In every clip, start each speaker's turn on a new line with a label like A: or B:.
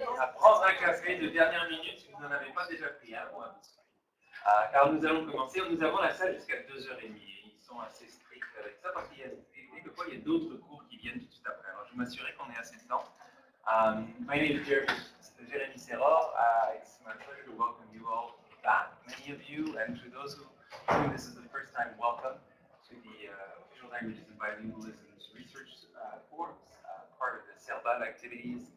A: à prendre un café de dernière minute si vous n'en avez pas déjà pris un ou un biscuit. Car nous allons commencer. Nous avons la salle jusqu'à 2h30. Ils sont assez stricts avec ça parce qu'il y a quelquefois il y a d'autres cours qui viennent tout de suite après. Alors je vais m'assurer qu'on ait assez de temps. My name is Jeremy Serror. It's my pleasure to welcome you all back, many of you, and to those who this is the first time, welcome to the Official Languages and Bilingualism Research Forums, part of the CERBAL activities,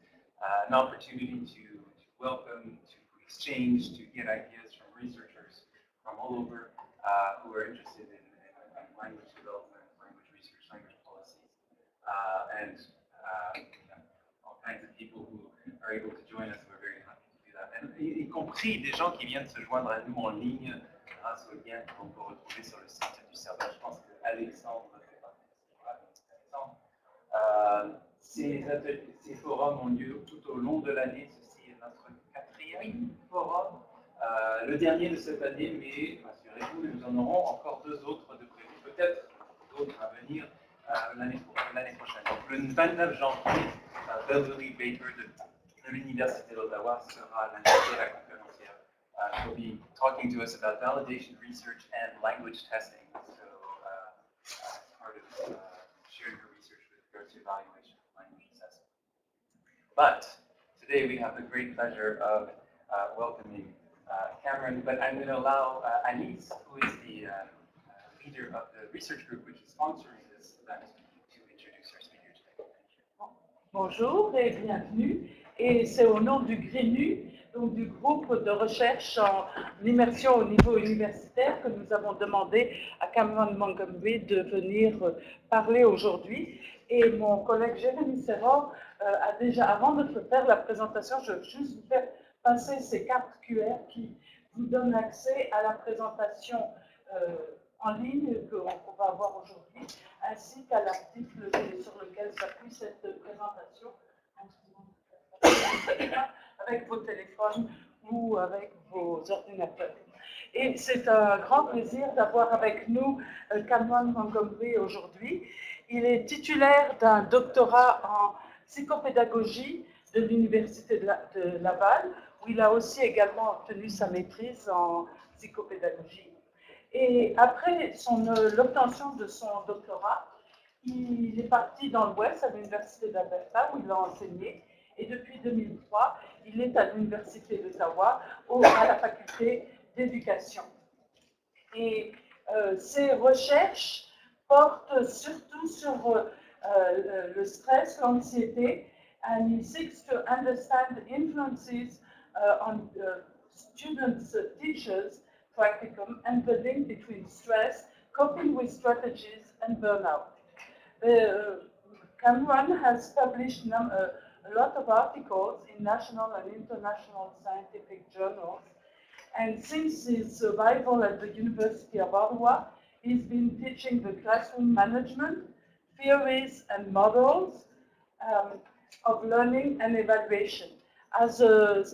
A: an opportunity to welcome, to exchange, to get ideas from researchers from all over who are interested in language development, language research, language policies, and all kinds of people who are able to join us. We're very happy to do that. And y compris des gens qui viennent se joindre à nous en ligne grâce au lien qu'on peut retrouver sur le site du CERBAL. Je pense qu'Alexandre fait partie de ces forums ont lieu tout au long de l'année. Ceci est notre 4e forum. Le dernier de cette année, mais rassurez-vous, nous en aurons encore 2 autres de prévus, peut-être d'autres à venir l'année prochaine. Donc le 29 janvier, Beverly Baker de l'Université d'Ottawa sera l'invité à la conférencière. She'll be talking to us about validation research and language testing. So, part of sharing her research with regards to evaluation of language assessment. But today we have the great pleasure of welcoming Cameron, but I'm going to allow Alice, who is the leader of the research group which is sponsoring this event, to introduce our speaker today.
B: Bonjour et bienvenue. Et c'est au nom du GRINU, donc du groupe de recherche en immersion au niveau universitaire, que nous avons demandé à Cameron Montgomery de venir parler aujourd'hui. Et mon collègue Jérémy Serror a déjà, avant de faire la présentation, je veux juste vous faire passer ces cartes QR qui vous donnent accès à la présentation en ligne qu'on va avoir aujourd'hui, ainsi qu'à l'article sur lequel s'appuie cette présentation, avec vos téléphones ou avec vos ordinateurs. Et c'est un grand plaisir d'avoir avec nous Cameron Montgomery aujourd'hui. Il est titulaire d'un doctorat en psychopédagogie de l'Université de Laval, où il a aussi également obtenu sa maîtrise en psychopédagogie. Et après l'obtention de son doctorat, il est parti dans l'Ouest à l'Université d'Alberta, où il a enseigné. Et depuis 2003, il est à l'Université d'Ottawa, à la faculté d'éducation. Et ses recherches portent surtout sur le stress, l'anxiété, and he seeks to understand the influences on students, teachers, practicum, and the link between stress, coping with strategies, and burnout. Cameron has published a lot of articles in national and international scientific journals, and since his arrival at the University of Ottawa, he's been teaching the classroom management, theories and models of learning and evaluation. As a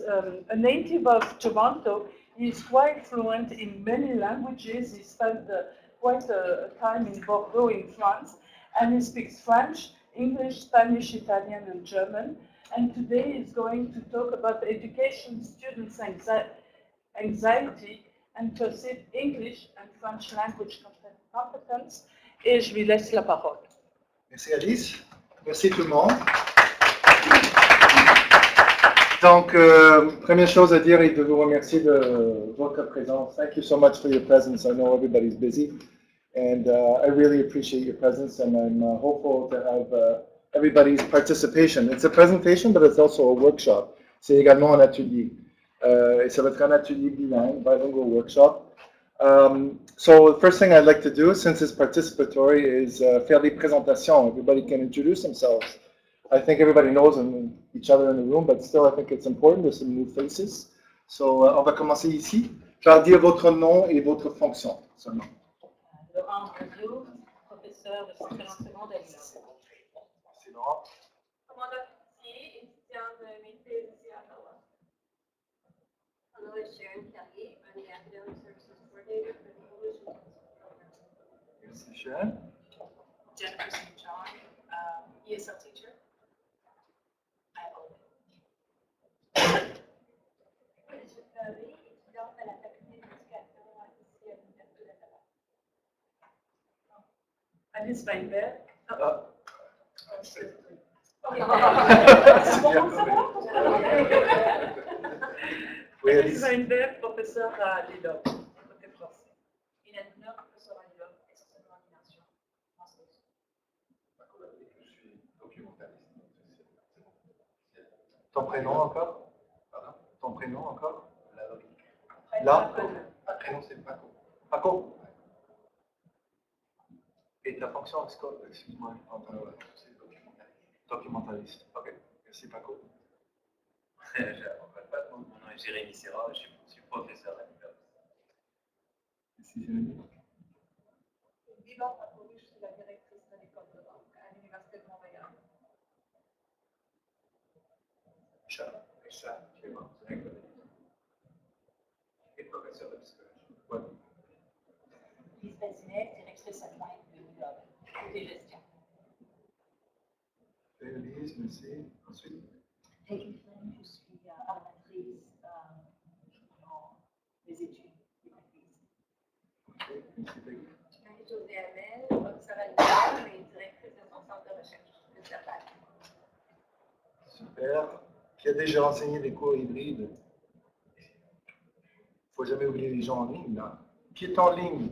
B: native of Toronto, he is quite fluent in many languages. He spent quite a time in Bordeaux in France, and he speaks French, English, Spanish, Italian, and German. And today he's going to talk about education students' anxiety and perceived English and French language competence. Et je lui laisse la parole.
C: Merci Alice. Merci tout le monde. Donc, première chose à dire est de vous remercier de votre présence. Thank you so much for your presence. I know everybody's busy. And I really appreciate your presence, and I'm hopeful to have everybody's participation. It's a presentation, but it's also a workshop. C'est également un atelier. Et ça va être un atelier bilingue, bilingual workshop. So the first thing I'd like to do, since it's participatory, is faire des présentations. Everybody can introduce themselves. I think everybody knows each other in the room, but still I think it's important. There's some new faces. So on va commencer ici. Je vais dire votre nom et votre fonction seulement.
D: Laurent Boudiou, professeur de système secondaire à l'UQAM.
C: Merci Laurent.
E: Amanda Pitti, étudiante de maîtrise ici à Ottawa.
F: Hello, it's Sharon Kelly. I'm the Academic Services Coordinator for the English and Cultural Program.
C: Merci Sharon.
D: Jennifer St. John, ESL teacher.
B: Alice Weinberg.
C: Ah.
B: C'est
C: Oui,
B: Alice
C: Alice.
B: Weinberg, professeur à Lille, côté français.
D: Il a une heure professeur à Lille, essentiellement en immersion française.
A: Je suis documentaliste.
C: Ton prénom encore?
A: Pardon?
C: Ton prénom encore?
A: La
C: Là?
A: prénom, c'est Paco.
C: Paco. Et ta fonction, c'est quoi? Excuse-moi,
A: C'est documentaliste.
C: documentaliste. Ok, merci Paco.
A: En fait, mon nom est Jérémy Serra, je suis professeur à l'université.
C: Merci Jérémy.
D: Vivant à Paris, je suis la directrice de l'école de langue à l'Université de Montréal.
A: Richard Clément, et professeur de psychologie.
C: Ouais.
D: Lise Bazinet, directrice adjointe de l'UDOB, côté gestion.
C: Élise, merci. Ensuite.
D: Peggy Flynn, je suis animatrice dans les études et maîtrises.
C: Ok, merci Peggy.
F: Marie-Josée Hamel, professeure à l'UQAM et directrice de son centre de recherche, le CERTAC.
C: Super. Qui a déjà enseigné des cours hybrides? Il ne faut jamais oublier les gens en ligne, là. Qui est en ligne?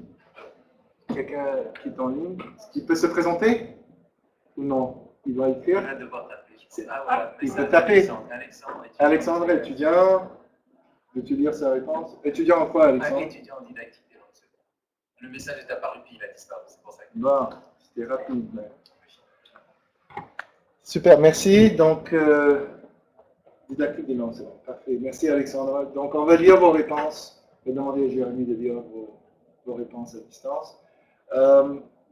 C: Quelqu'un qui est en ligne? Il peut se présenter? Ou non? Il va
A: On
C: écrire?
A: va devoir taper, je pense.
C: C'est-
A: Ah voilà,
C: il
A: message
C: peut taper.
A: Alexandre,
C: Alexandre, étudiant. Veux-tu lire sa réponse? Étudiant en quoi,
A: Un
C: Alexandre?
A: étudiant en didactique des langues secondaires. Le message est apparu puis il a disparu, c'est pour ça que...
C: Bon, c'était rapide. Mais... Super, merci. Donc, didactique des langues, c'est bon. Parfait. Merci, Alexandre. Donc, on va lire vos réponses. Je vais demander à Jérémy de lire vos réponses à distance.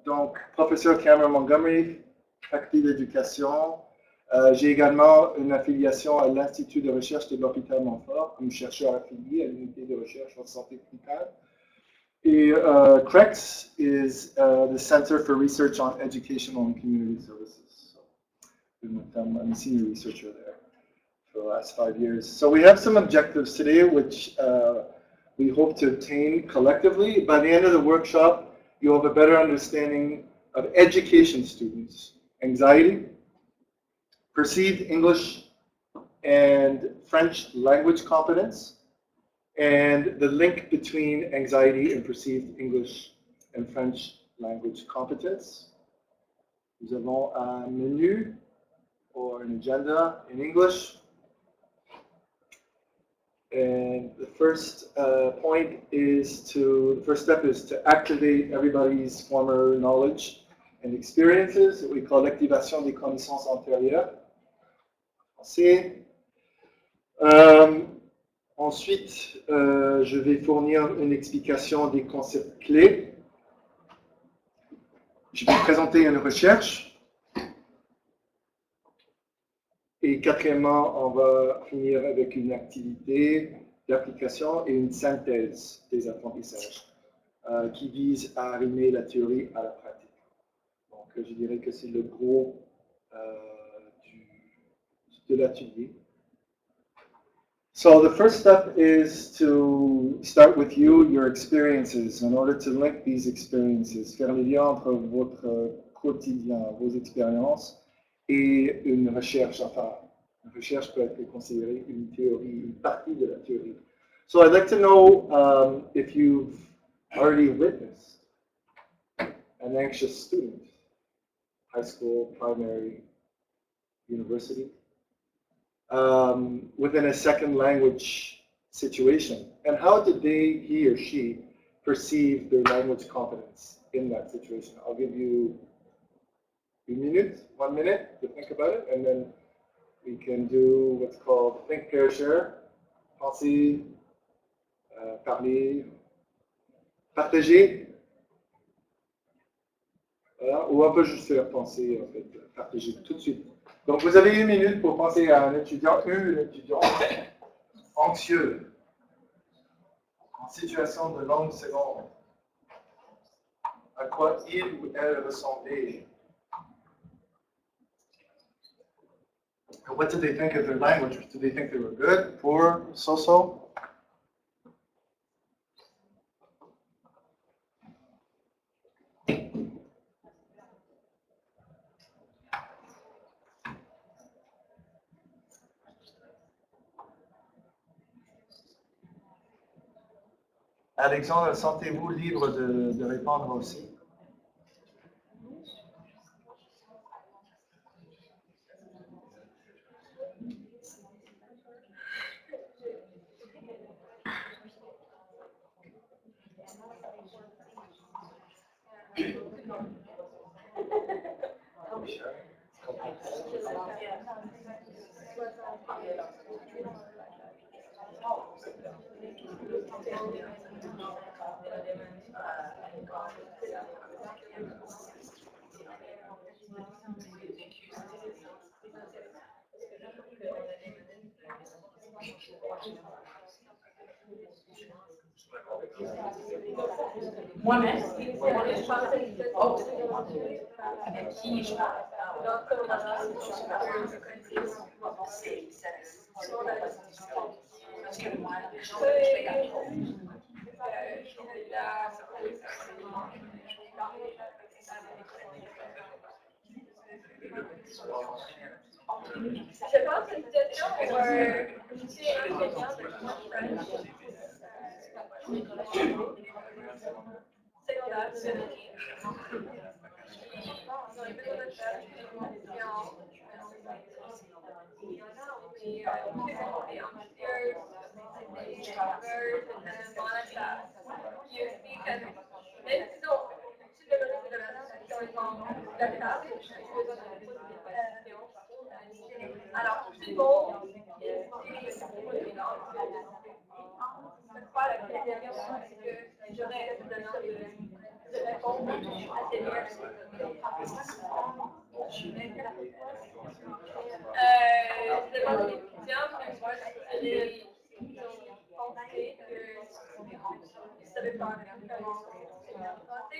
C: Donc, professeur Cameron Montgomery, faculté d'éducation. J'ai également une affiliation à l'Institut de recherche de l'hôpital Montfort, comme chercheur affilié à l'unité de recherche en santé clinicale. Et CREX is the Center for Research on Educational and Community Services. So, I'm a senior researcher there for the last 5 years. So we have some objectives today, which we hope to obtain collectively. By the end of the workshop, you'll have a better understanding of education students, anxiety, perceived English and French language competence, and the link between anxiety and perceived English and French language competence. Nous avons un menu or an agenda in English. And the first the first step is to activate everybody's former knowledge and experiences, that we call l'activation des connaissances antérieures. Ensuite, je vais fournir une explication des concepts clés. Je vais présenter une recherche. Et quatrièmement, on va finir avec une activité d'application et une synthèse des apprentissages qui vise à arrimer la théorie à la pratique. Donc, je dirais que c'est le gros de l'atelier. So the first step is to start with your experiences, in order to link these experiences, faire le lien entre votre quotidien, vos expériences, et une recherche. Enfin, une recherche peut être considérée une théorie, une partie de la théorie. So I'd like to know if you've already witnessed an anxious student, high school, primary, university, within a second language situation. And how did he or she perceive their language competence in that situation? I'll give you 1 minute to think about it, and then we can do what's called think, pair, share. Penser, parler, partager. Voilà. Ou on peut juste faire penser, en fait, partager tout de suite. Donc vous avez 1 minute pour penser à un étudiant, une étudiante anxieux, en situation de langue seconde. À quoi il ou elle ressemblait? What did they think of their language? Did they think they were good, poor, so-so? Alexandre, sentez-vous libre de répondre aussi.
B: Moi-même,
E: C'est pas une situation où je suis ingénieur de French. Secondaire, c'est le alors, c'est bon. La première question, c'est que j'aurais besoin de répondre à ces c'est pas une étudiant, mais moi, j'ai pensé que je ne savais pas comment passer,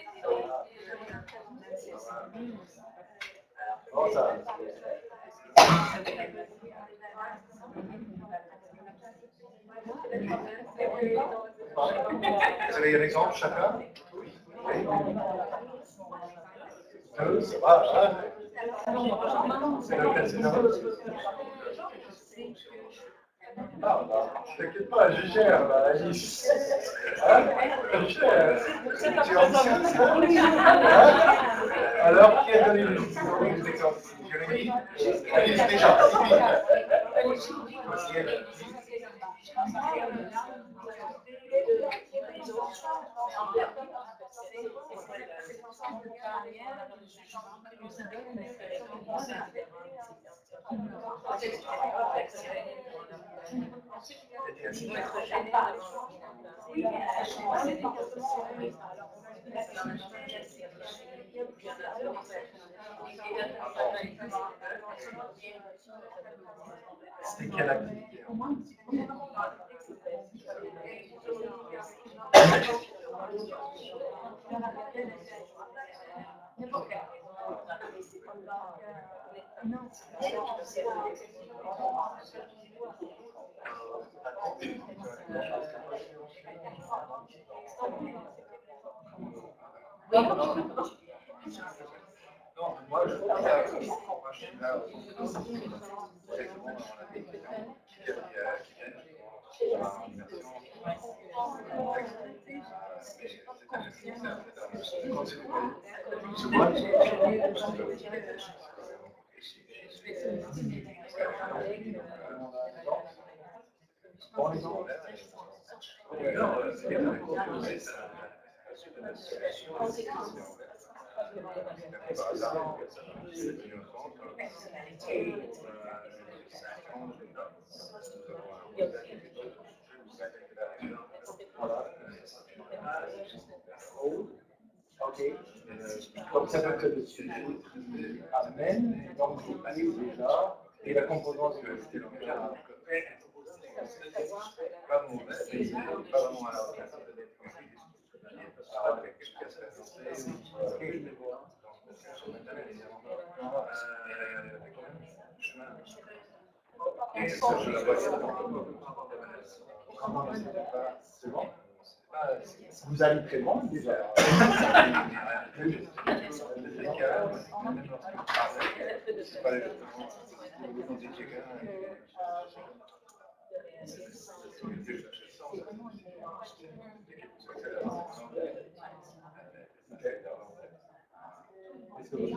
C: Bon, ça. Vous avez un exemple chacun? Oui. Ça va, hein? C'est le président. Ah, bah, t'inquiète pas, je gère, là, Alice. Hein? Je gère. Tu es anxieuse, hein? Alors, qui a donné les exemples? Jérémy? Alice, déjà, Voici elle. C'était quelle activité? Non, moi je trouve ça. Moi je suis là directement dans la décision qui viennent par une version. Ok. Donc ça veut que le sujet qui amène, donc déjà, et la composante de c'était pas vraiment à la place. Vous allez très loin déjà. C'est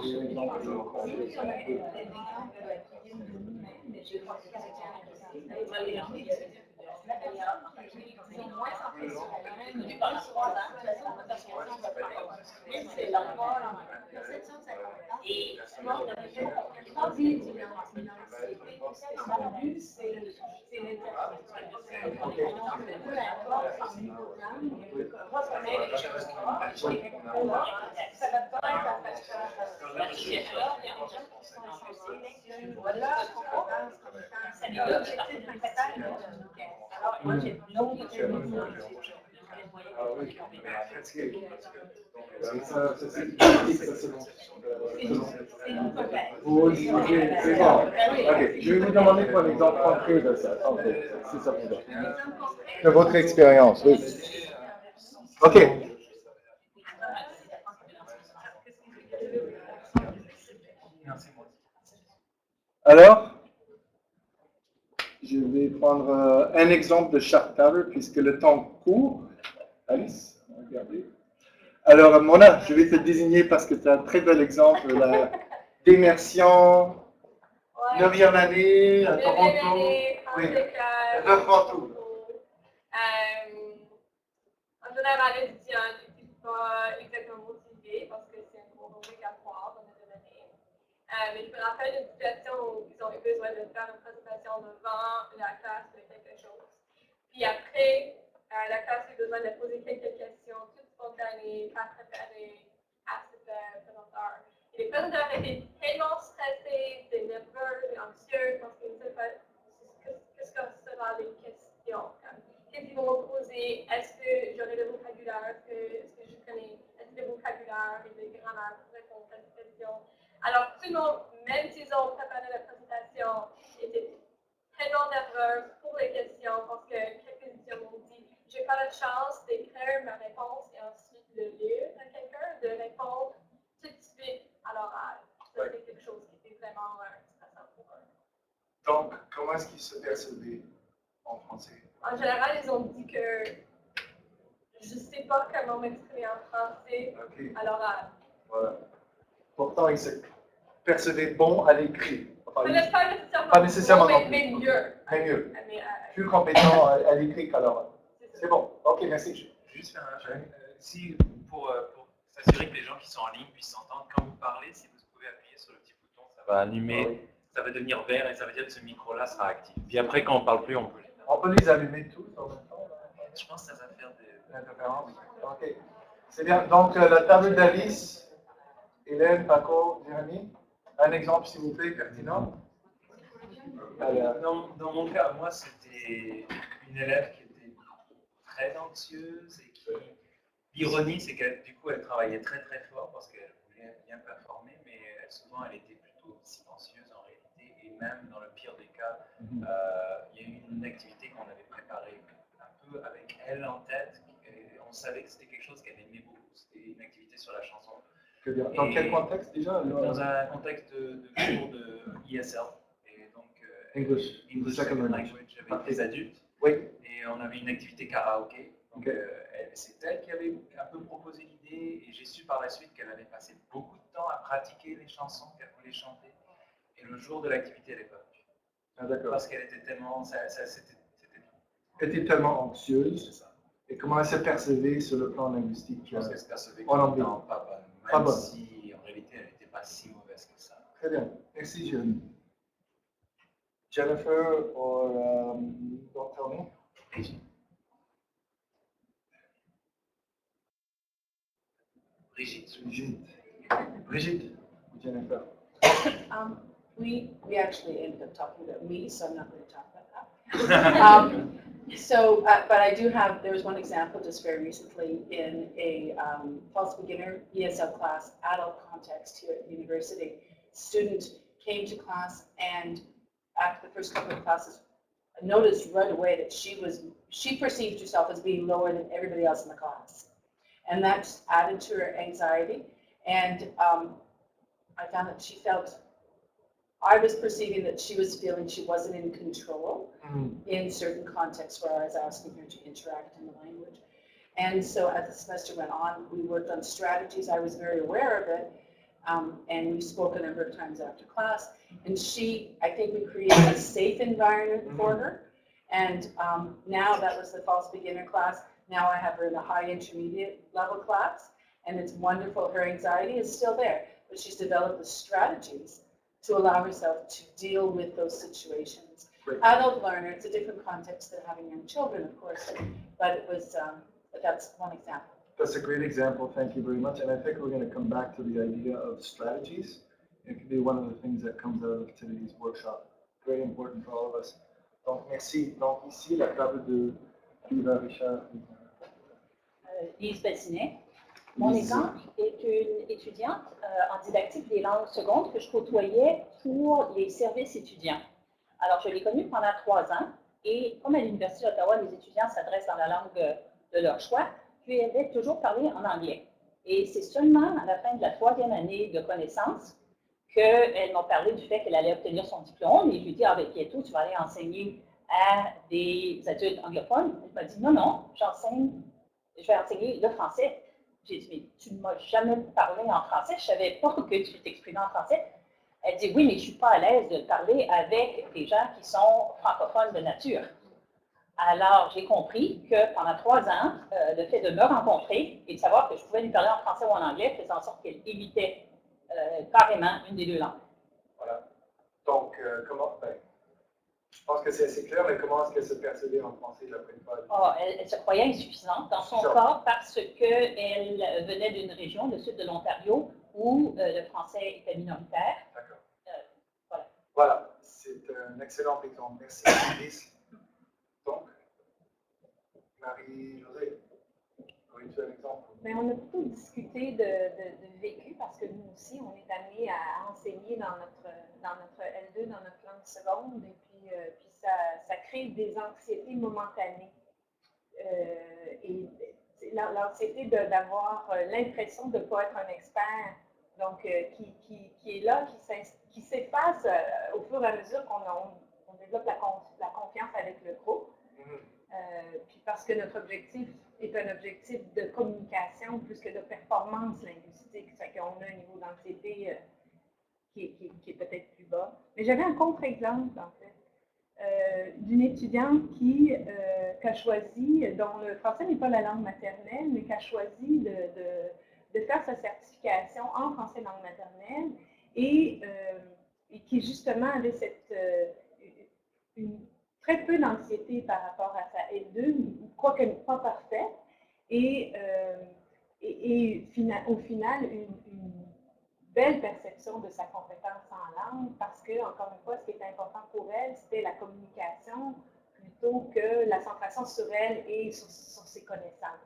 C: bon. Ok, je vais vous demander pour un exemple concret de ça, si ça vous va. De votre expérience, oui. Ok. Alors, je vais prendre un exemple de chaque table puisque le temps court. Alice, regardez. Alors, Mona, je vais te désigner parce que tu as un très bel exemple d'immersion, 9e année à Toronto. Oui, reprends tout.
E: En général, les étudiants n'étaient pas exactement motivés parce que c'est un cours obligatoire dans notre année. Mais je me rappelle d'une situation où ils ont eu besoin de faire une présentation devant la classe de quelque chose. Puis après, la classe a eu besoin de poser quelques questions toutes spontanées, pas préparées à cette présenteur. Et les présenteurs étaient tellement stressés, nerveux et anxieux parce qu'ils ne savaient pas qu'est-ce que sera les questions. Qu'est-ce qu'ils vont me poser? Est-ce que j'aurai le vocabulaire? Est-ce que je connais? Est-ce que le vocabulaire et le grammaire pour répondre à cette question? Alors, tout le monde, même s'ils ont préparé la présentation, était tellement nerveux pour les questions parce que quelques étudiants m'ont dit je n'ai pas la chance d'écrire ma réponse et ensuite de lire à quelqu'un, de répondre tout de suite à l'oral. Ça, c'est quelque chose qui était vraiment stressant pour eux.
C: Donc, comment est-ce qu'ils se percevaient en français?
E: En général, ils ont dit que je ne sais pas comment m'exprimer en français à l'oral.
C: Voilà. Pourtant, ils se percevaient bons à l'écrit. Enfin,
E: Pas
C: nécessairement
E: bon,
C: non plus.
E: mais mieux.
C: Mais mieux. Plus compétents à l'écrit qu'à l'oral. C'est bon. Ok, merci.
A: Juste faire si pour s'assurer que les gens qui sont en ligne puissent s'entendre, quand vous parlez, si vous pouvez appuyer sur le petit bouton, ça va allumer, ça va devenir vert et ça veut dire que ce micro-là sera actif. Puis après, quand on ne parle plus, on peut.
C: On peut les allumer tous en même temps.
A: Je pense que ça va faire des
C: interférences. Ok. C'est bien. Donc, la table d'Alice, Hélène, Paco, Jérémy. Un exemple, s'il vous plaît, pertinent.
A: Dans mon cas, moi, c'était une élève qui était très anxieuse et qui... L'ironie, c'est qu'elle, du coup, elle travaillait très très fort parce qu'elle voulait bien performer, mais souvent, elle était plutôt silencieuse en réalité. Et même dans le pire des cas, il y a eu une activité qu'on avait préparée un peu avec elle en tête. Et on savait que c'était quelque chose qu'elle aimait beaucoup. C'était une activité sur la chanson.
C: Dans quel contexte déjà?
A: Dans un contexte de cours de ISL. Et donc, English Second Language avec les adultes.
C: Oui.
A: Et on avait une activité karaoké. Donc, c'est elle qui avait un peu proposé l'idée. Et j'ai su par la suite qu'elle avait passé beaucoup de temps à pratiquer les chansons qu'elle voulait chanter. Et le jour de l'activité, elle n'est pas venue.
C: Ah, d'accord.
A: Parce qu'elle était tellement... c'était
C: Elle était tellement anxieuse. C'est ça. Et comment elle se percevait sur le plan linguistique?
A: Je pense qu'elle se percevait
C: en anglais.
A: Pas bonne. Même si en réalité, elle n'était pas si mauvaise que ça.
C: Très bien. Merci, Jérémy. Jennifer ou Dr. Brigitte. Jennifer.
G: We actually ended up talking about me, so I'm not going to talk about that. But I do have, there was one example just very recently in a false beginner ESL class, adult context here at the university. Student came to class and after the first couple of classes, noticed right away that she perceived herself as being lower than everybody else in the class. And that added to her anxiety. And I found that I was perceiving that she was feeling she wasn't in control in certain contexts where I was asking her to interact in the language. And so as the semester went on, we worked on strategies. I was very aware of it, And we spoke a number of times after class. And I think we created a safe environment for her. And now that was the false beginner class. Now I have her in the high intermediate level class. And it's wonderful. Her anxiety is still there, but she's developed the strategies to allow herself to deal with those situations.
C: Great.
G: Adult learner, it's a different context than having young children, of course, but it was, that's one example.
C: That's a great example. Thank you very much. And I think we're going to come back to the idea of strategies. It could be one of the things that comes out of today's workshop. Very important for all of us. Donc, merci. Donc, ici, la table de Eva Richard.
D: Lise Bassinet. Mon exemple est une étudiante en didactique des langues secondes que je côtoyais pour les services étudiants. Alors, je l'ai connue pendant 3 ans et comme à l'Université d'Ottawa, les étudiants s'adressent dans la langue de leur choix, je lui avais toujours parlé en anglais. Et c'est seulement à la fin de la 3e année de connaissance qu'elle m'a parlé du fait qu'elle allait obtenir son diplôme et je lui ai dit, ah ben bientôt, tu vas aller enseigner à des adultes anglophones. Elle m'a dit, non, non, je vais enseigner le français. J'ai dit, mais tu ne m'as jamais parlé en français, je ne savais pas que tu t'exprimais en français. Elle dit, oui, mais je ne suis pas à l'aise de parler avec des gens qui sont francophones de nature. Alors, j'ai compris que pendant 3 ans, le fait de me rencontrer et de savoir que je pouvais lui parler en français ou en anglais faisait en sorte qu'elle évitait carrément une des 2 langues.
C: Voilà. Donc, comment, je pense que c'est assez clair, mais comment est-ce qu'elle se percevait en français la première fois?
D: Oh, elle se croyait insuffisante dans son cas parce qu'elle venait d'une région, le sud de l'Ontario, où le français était minoritaire.
C: D'accord.
D: Voilà.
C: Voilà, c'est un excellent exemple. Merci, Lise. Donc, Marie-Josée, aurais-tu un exemple?
E: Mais on a beaucoup discuté de vécu parce que nous aussi, on est amenés à enseigner dans notre L2, dans notre langue seconde, et puis ça crée des anxiétés momentanées. Et l'anxiété d'avoir l'impression de ne pas être un expert, donc qui est là, qui s'efface au fur et à mesure qu'on développe la confiance avec le groupe. Puis parce que notre objectif est un objectif de communication plus que de performance linguistique. Ça fait qu'on a un niveau d'anxiété qui est peut-être plus bas. Mais j'avais un contre-exemple, en fait, d'une étudiante qui a choisi, dont le français n'est pas la langue maternelle, mais qui a choisi de faire sa certification en français langue maternelle et qui justement avait très peu d'anxiété par rapport à sa L2, quoique pas parfaite, et au final, une belle perception de sa compétence en langue, parce que, encore une fois, ce qui était important pour elle, c'était la communication plutôt que la centration sur elle et sur ses connaissances.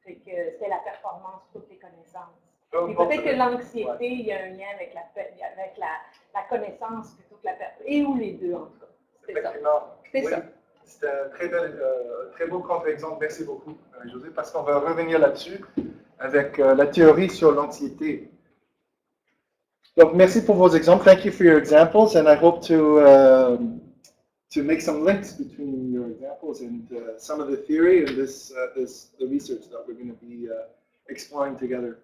E: Fait que c'était la performance pour les connaissances. Et peut-être que l'anxiété, il y a un lien avec la connaissance plutôt que la performance, et ou les deux, en tout cas.
C: Effectivement.
G: C'est
C: Oui,
G: ça.
C: c'est un très beau contre-exemple. Merci beaucoup, José, parce qu'on va revenir là-dessus avec la théorie sur l'anxiété. Donc, merci pour vos exemples. Thank you for your examples, and I hope to make some links between your examples and some of the theory and the research that we're going to be exploring together.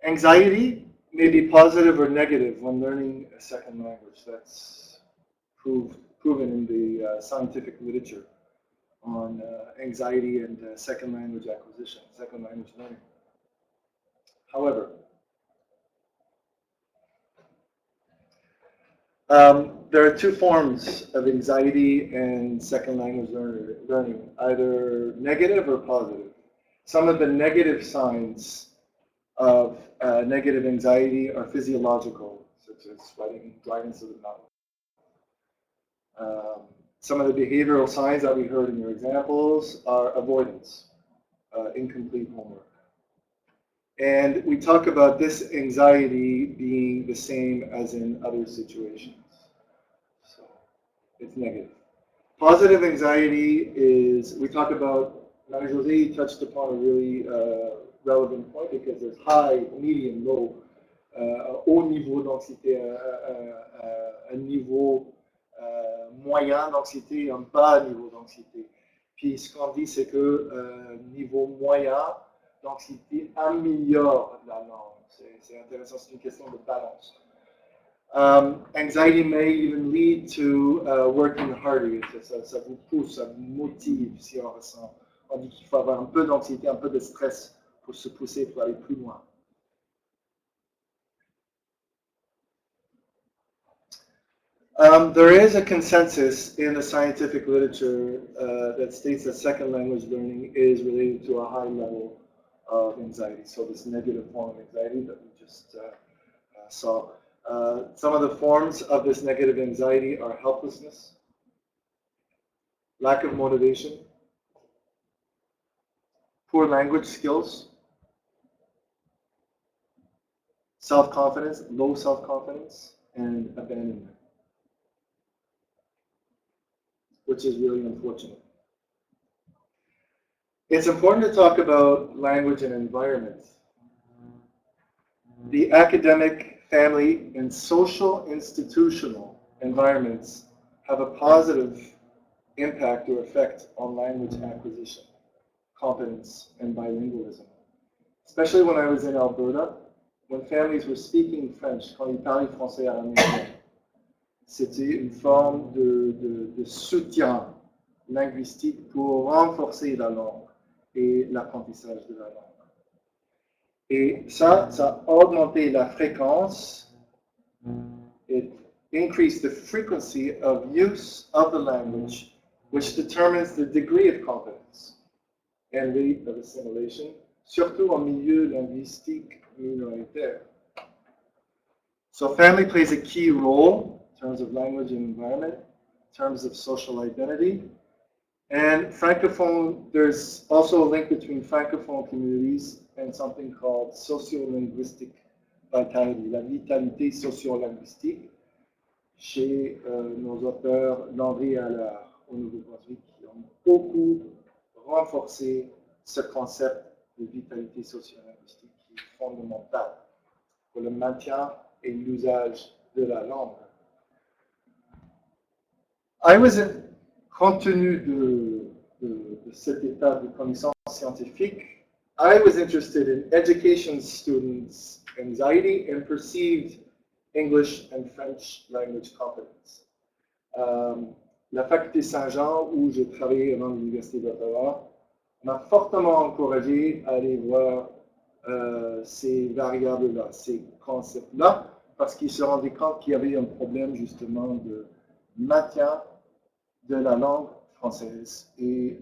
C: Anxiety may be positive or negative when learning a second language. That's proven in the scientific literature on anxiety and second language acquisition, second language learning. However, there are 2 forms of anxiety and second language learning, either negative or positive. Some of the negative signs of negative anxiety are physiological, such as sweating, dryness of the mouth. Some of the behavioral signs that we heard in your examples are avoidance, incomplete homework. And we talk about this anxiety being the same as in other situations. So it's negative. Positive anxiety is, we talk about, Marie-Josée touched upon a really relevant point because there's high, medium, low, haut niveau d'anxiété, un niveau moyen d'anxiété et un bas niveau d'anxiété. Puis ce qu'on dit, c'est que niveau moyen d'anxiété améliore la langue. C'est intéressant, c'est une question de balance. Anxiety may even lead to working harder. Ça vous pousse, ça vous motive si on ressent. On dit qu'il faut avoir un peu d'anxiété, un peu de stress pour se pousser, pour aller plus loin. There is a consensus in the scientific literature that states that second language learning is related to a high level of anxiety. So this negative form of anxiety that we just saw. Some of the forms of this negative anxiety are helplessness, lack of motivation, poor language skills, self-confidence, low self-confidence, and abandonment, which is really unfortunate. It's important to talk about language and environment. The academic, family, and social institutional environments have a positive impact or effect on language acquisition, competence, and bilingualism. Especially when I was in Alberta, when families were speaking French, quand ils parlaient français à la maison, c'était une forme de soutien linguistique pour renforcer la langue et l'apprentissage de la langue. Et ça a augmenté la fréquence. It increased the frequency of use of the language, which determines the degree of competence and rate of assimilation, surtout en milieu linguistique minoritaire. So family plays a key role in terms of language and environment, in terms of social identity. And francophone, there's also a link between francophone communities and something called sociolinguistic vitality, la vitalité sociolinguistique, chez nos auteurs Landry et Allard au Nouveau-Brunswick, qui ont beaucoup renforcé ce concept de vitalité sociolinguistique qui est fondamental pour le maintien et l'usage de la langue. Compte tenu de cet état de connaissance scientifique, I was interested in education students' anxiety and perceived English and French language competence. La faculté Saint-Jean, où j'ai travaillé avant l'Université d'Ottawa, m'a fortement encouragé à aller voir ces variables-là, ces concepts-là, parce qu'ils se rendaient compte qu'il y avait un problème justement de maintien de la langue française et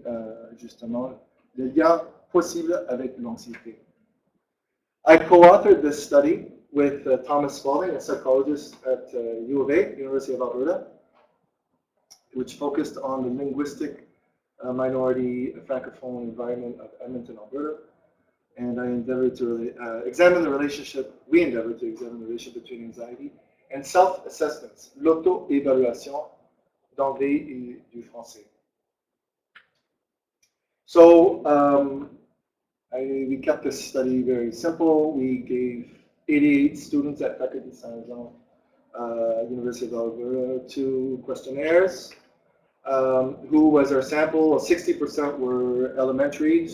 C: justement le lien possible avec l'anxiété. I co-authored this study with Thomas Spalding, a psychologist at U of A, University of Alberta, which focused on the linguistic minority francophone environment of Edmonton, Alberta. And I endeavored to examine the relationship between anxiety and self-assessments, l'auto-évaluation d'anglais et du français. So we kept this study very simple. We gave 88 students at Faculté Saint-Jean, University of Alberta, 2 questionnaires. Who was our sample? 60% were elementary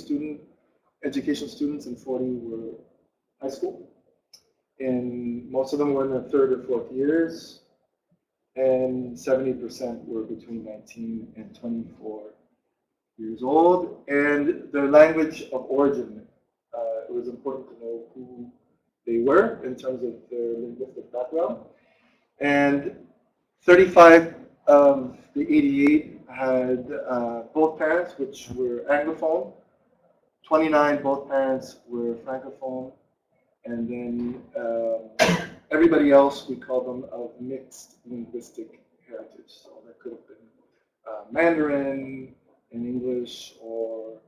C: education students, and 40 were high school. And most of them were in their 3rd or 4th years, and 70% were between 19 and 24 years old. And their language of origin, it was important to know who they were in terms of their linguistic background. And 35 of the 88 had both parents, which were Anglophone. 29, both parents were Francophone. And then everybody else, we call them of mixed linguistic heritage. So that could have been Mandarin in English or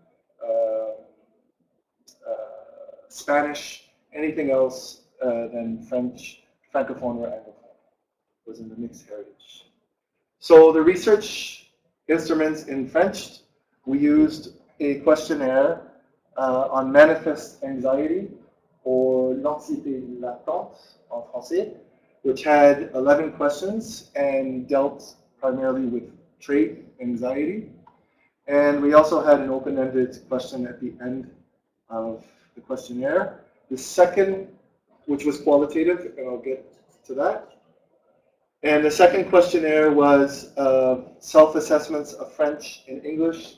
C: Spanish, anything else than French, Francophone or Anglophone was in the mixed heritage. So the research instruments in French, we used a questionnaire on manifest anxiety, or l'anxiété latente en français, which had 11 questions and dealt primarily with trait anxiety. And we also had an open-ended question at the end of the questionnaire. The second which was qualitative, and I'll get to that. And the second questionnaire was self-assessments of French and English,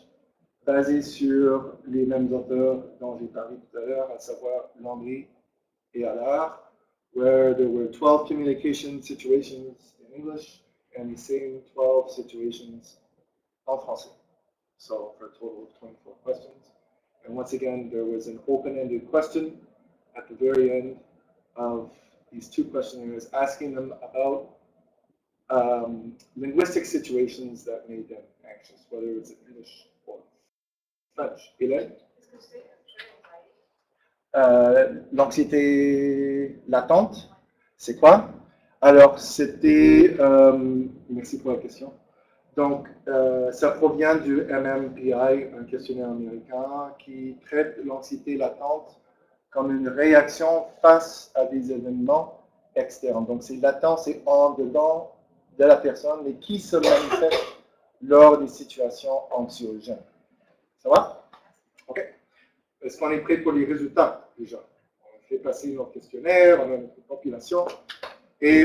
C: basés sur les mêmes auteurs dont j'ai parlé tout à l'heure, à savoir Landry et Allard, where there were 12 communication situations in English and the same 12 situations en français. So for a total of 24 questions. And once again, there was an open-ended question at the very end of these two questionnaires, asking them about linguistic situations that made them anxious, whether it's English or French. Hélène? L'anxiété latente, c'est quoi? Alors, c'était, merci pour la question. Donc, ça provient du MMPI, un questionnaire américain qui traite l'anxiété latente comme une réaction face à des événements externes. Donc, c'est latent, c'est en dedans de la personne, mais qui se manifeste lors des situations anxiogènes. Ça va? OK. Est-ce qu'on est prêt pour les résultats, déjà? On a fait passer notre questionnaire, on a notre population, et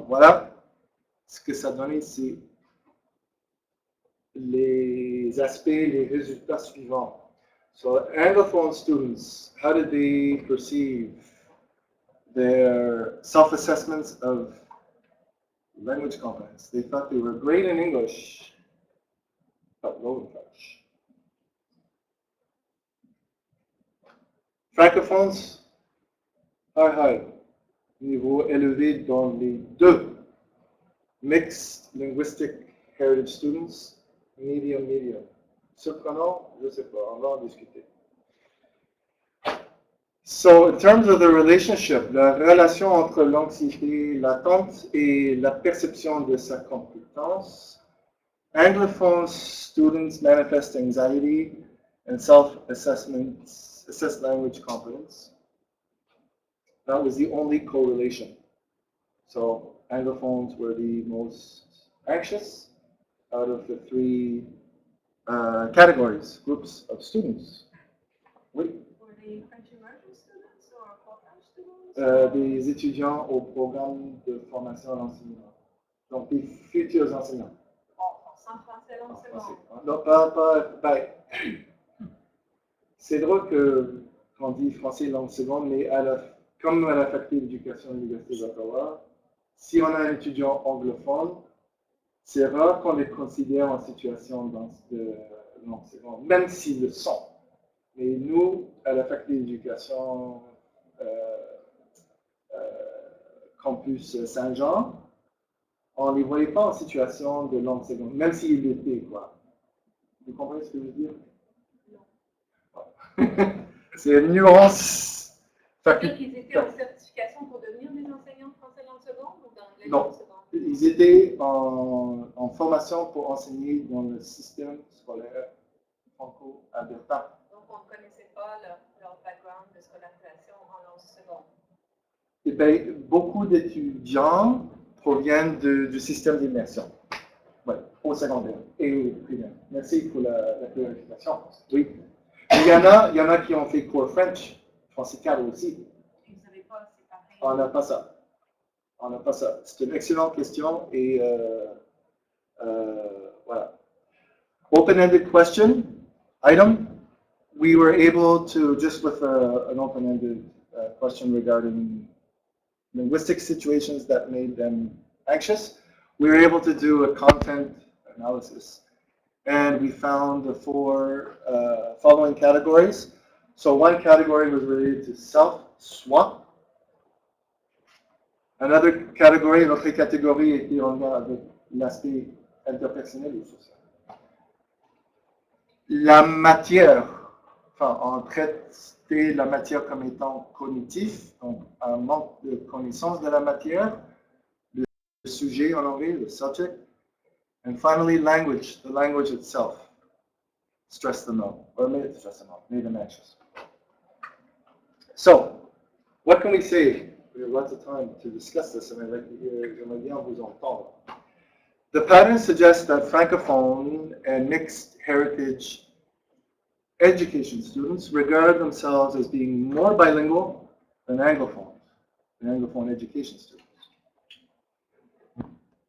C: voilà. Ce que ça donne, c'est les aspects, les résultats suivants. So, Anglophone students, how did they perceive their self-assessments of language competence? They thought they were great in English, but low in French. Francophones, high, niveau élevé dans les deux. Mixed linguistic heritage students, medium. Surprenant, je ne sais pas, on va en discuter. So, in terms of the relationship, la relation entre l'anxiété latente et la perception de sa compétence, Anglophone students manifest anxiety and assess language competence. That was the only correlation. So, Anglophones were the most anxious out of the three categories, groups of students. Oui.
B: Were they French immersion students or French students?
C: Des étudiants au programme de formation à l'enseignement. Donc, des futurs enseignants.
B: En français, en seconde.
C: Non, c'est drôle qu'on dit français langue seconde, mais comme à la faculté d'éducation de l'Université d'Ottawa, si on a un étudiant anglophone, c'est rare qu'on les considère en situation de langue seconde, même s'ils le sont. Mais nous, à la faculté d'éducation campus Saint-Jean, on ne les voyait pas en situation de langue seconde, même s'ils l'étaient, quoi. Vous comprenez ce que je veux dire? Non. C'est une nuance.
E: C'est-à-dire qu'ils étaient en certification pour devenir des enseignants de français langue seconde ou dans les langues secondes?
C: Ils étaient en formation pour enseigner dans le système scolaire franco-albertain.
E: Donc on ne connaissait pas leur background de scolarisation en langue seconde.
C: Eh bien, beaucoup d'étudiants proviennent du système d'immersion. Oui, au secondaire et au primaire. Merci pour la clarification. Oui. Il y en a qui ont fait cours French, français 4 aussi.
B: Vous n'avez pas séparé.
C: On n'a pas ça. On n'a pas ça. C'est une excellente question et voilà. Open-ended question, item. We were able to, just with an open-ended question regarding linguistic situations that made them anxious, we were able to do a content analysis. And we found the four following categories. So one category was related to self, soi. Another category, notre catégorie était en lien avec l'aspect interpersonnel et social. La matière, enfin, on traitait la matière comme étant cognitif, donc un manque de connaissance de la matière, le sujet en anglais, le subject. And finally, language, the language itself, stressed them out, or made it stress them out, made them anxious. So, what can we say? We have lots of time to discuss this, and I'd like to hear, j'aimerais bien vous entendre. The pattern suggests that Francophone and mixed heritage education students regard themselves as being more bilingual than Anglophones. the Anglophone education students.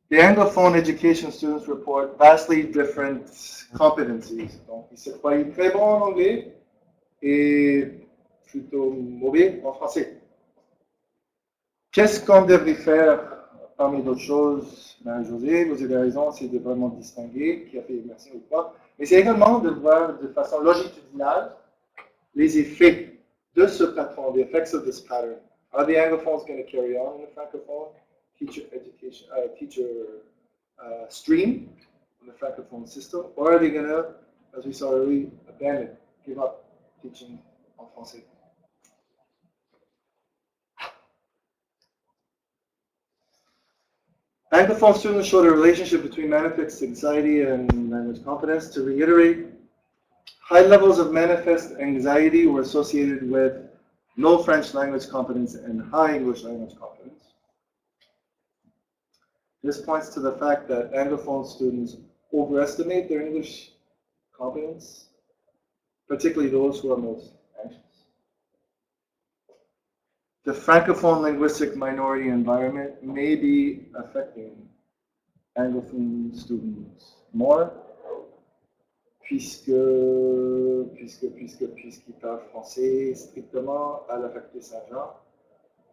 C: The Anglophone education students report vastly different competencies. Donc, ils se croient très bons en anglais et plutôt mauvais en français. Qu'est-ce qu'on devrait faire parmi d'autres choses? Ben, José, vous avez raison, c'est de vraiment distinguer qui a fait immersion ou pas. Mais c'est également de voir de façon longitudinale les effets de ce patron, the effects of this pattern. Are the Anglophones going to carry on in the Francophone teacher education, stream in the Francophone system, or are they going to, as we saw earlier, abandon, give up teaching en français? Anglophone students showed a relationship between manifest anxiety and language competence. To reiterate, high levels of manifest anxiety were associated with low French language competence and high English language competence. This points to the fact that Anglophone students overestimate their English competence, particularly those who are most anxious. The Francophone linguistic minority environment may be affecting Anglophone students more, puisqu'ils parlent français strictement à la faculté Saint-Jean,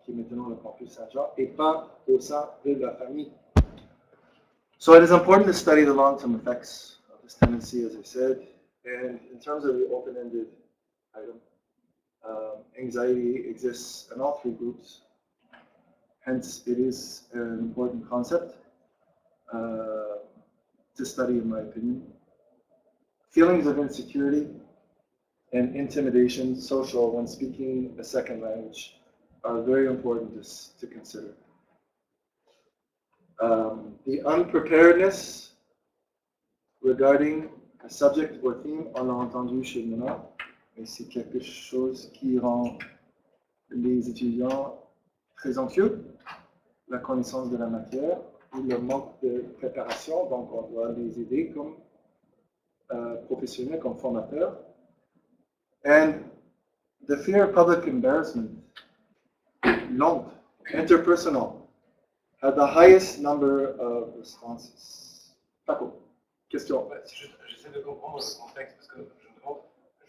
C: qui est maintenant le campus Saint-Jean, et pas au sein de la famille. So it is important to study the long-term effects of this tendency, as I said, and in terms of the open-ended item, anxiety exists in all three groups. Hence, it is an important concept to study, in my opinion. Feelings of insecurity and intimidation, social, when speaking a second language, are very important to consider. The unpreparedness regarding a subject or theme, on l'a entendu chez Nona, et c'est quelque chose qui rend les étudiants très anxieux, la connaissance de la matière, ou le manque de préparation, donc on doit les aider comme professionnels, comme formateurs. And the fear of public embarrassment, long, interpersonal, had the highest number of responses. Paco, question.
H: J'essaie de comprendre le contexte parce que je me demande,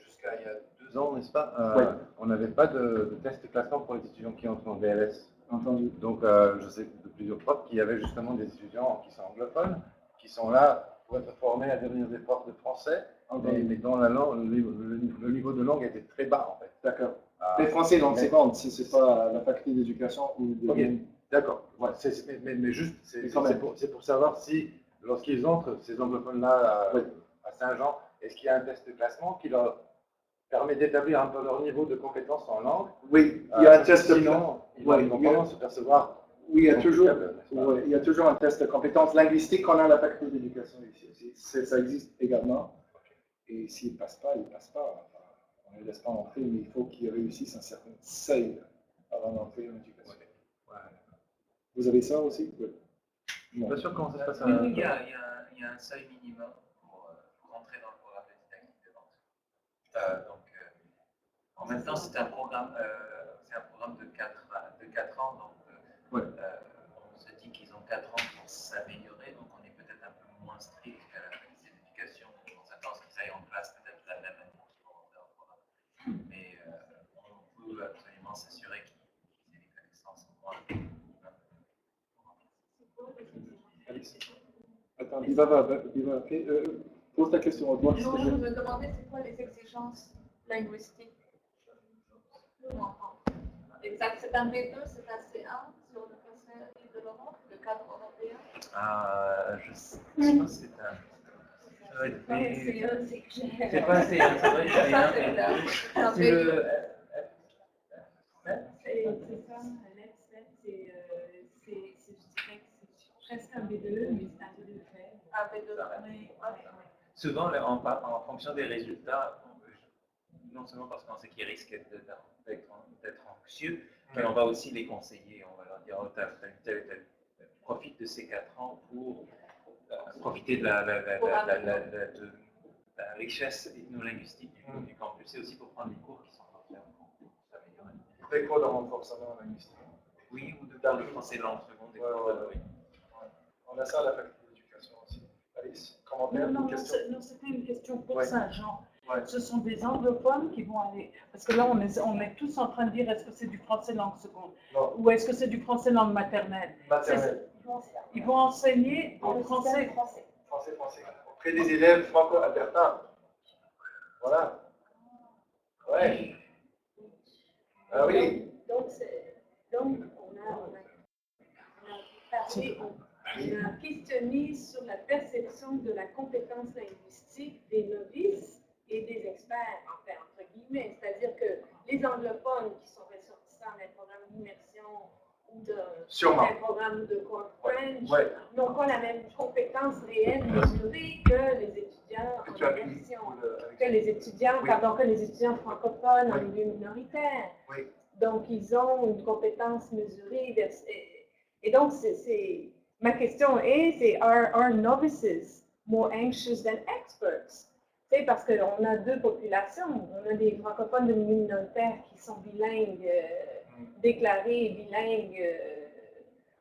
H: jusqu'à il y a 2 ans, n'est-ce pas,
C: Oui.
H: on n'avait pas de test de classement pour les étudiants qui entrent en DLS.
C: Entendu.
H: Donc, je sais de plusieurs profs qu'il y avait justement des étudiants qui sont anglophones, qui sont là pour être formés à devenir des profs de français, mais dans la langue, le niveau de langue était très bas en fait.
C: D'accord. Les français dans le seconde, si c'est pas la faculté d'éducation ou de...
H: Ok, d'accord. Ouais, mais juste, c'est pour savoir si, lorsqu'ils entrent, ces anglophones-là à Saint-Jean, est-ce qu'il y a un test de classement qui leur permet d'établir un peu leur niveau de compétence en langue?
C: Oui, il y a un test de
H: classement. Ils vont se percevoir.
C: Oui, il y a toujours un test de compétences linguistiques qu'on a à la faculté d'éducation ici. Ça existe également. Et s'ils ne passent pas, ils ne passent pas. Enfin, on ne les laisse pas entrer, mais il faut qu'ils réussissent un certain seuil avant d'entrer en éducation.
H: Ouais.
C: Vous avez ça aussi? Oui.
H: Je ne suis pas sûr comment ça se passe.
A: Oui, il y a un seuil minimum pour rentrer dans le programme de didactique de langue. En même temps, c'est un programme de 4 ans, donc on se dit qu'ils ont 4 ans pour s'améliorer, donc on est peut-être un peu moins strict qu'à la faculté d'éducation. On s'attend à ce qu'ils aillent en classe peut-être la même année qu'ils vont rentrer dans le programme. Mais on peut absolument s'assurer qu'ils aient des connaissances au moins minimum.
C: Attends, il va pose ta question au revoir.
E: Non, je me demandais c'est quoi les exigences linguistiques. Exact, c'est un B2, c'est un C1 sur le français de l'Europe, le cadre européen.
A: Je sais pas si c'est un. Ça doit être c'est pas C1, ça doit être C1. C'est le.
I: C'est ça, c'est presque un B2, mais c'est un B2 faible.
E: Un B2,
A: Souvent, en fonction des résultats, non seulement parce qu'on sait qu'ils risquent d'être anxieux, mais on va aussi les conseiller. On va leur dire, oh, tel, profite de ces 4 ans pour profiter de la richesse ethno-linguistique du campus, et aussi pour prendre des cours qui sont en train de s'améliorer.
C: C'est quoi le renforcement linguistique?
A: Oui, ou de faire le français langue seconde. Oui.
C: On a ça à la faculté d'éducation aussi. Alice, commentaire ou question?
B: Non, c'était une question pour
C: Ouais.
B: Saint-Jean.
C: Ouais.
B: Ce sont des anglophones qui vont aller. Parce que là, on est tous en train de dire est-ce que c'est du français langue seconde
C: Non,
B: ou est-ce que c'est du français langue maternelle.
C: maternelle.
B: Ils vont enseigner en français.
C: Français. Auprès des élèves franco-albertains. Voilà. Ouais. Ah oui.
F: Donc, on a questionné sur la perception de la compétence linguistique des novices et des experts, en fait, entre guillemets. C'est-à-dire que les anglophones qui sont ressortissants d'un programme d'immersion ou d'un programme de cours French n'ont pas la même compétence réelle mesurée que les étudiants en immersion, que les étudiants francophones en milieu minoritaire.
C: Oui.
F: Donc, ils ont une compétence mesurée. Et donc, ma question c'est, are novices more anxious than experts? C'est parce qu'on a deux populations. On a des francophones de milieu minoritaire qui sont bilingues, déclarés bilingues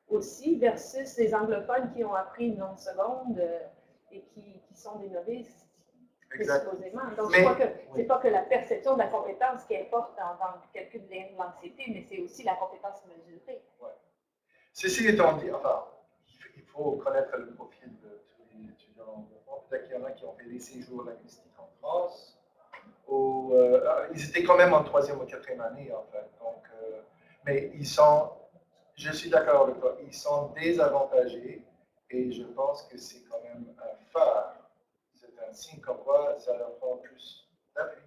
F: aussi, versus les anglophones qui ont appris une langue seconde et qui sont des novices. Supposément. Donc, je crois que c'est pas que la perception de la compétence qui importe dans le calcul de l'anxiété, mais c'est aussi la compétence mesurée.
C: Ouais. Ceci étant dit, enfin, il faut connaître le profil de tous les étudiants anglophones. Peut-être qu'il y en a qui ont fait des séjours linguistiques en France, ou ils étaient quand même en 3e ou 4e année, en fait. Donc, mais je suis d'accord avec toi, ils sont désavantagés, et je pense que c'est quand même un phare. C'est un signe comme quoi ça leur prend plus d'appui.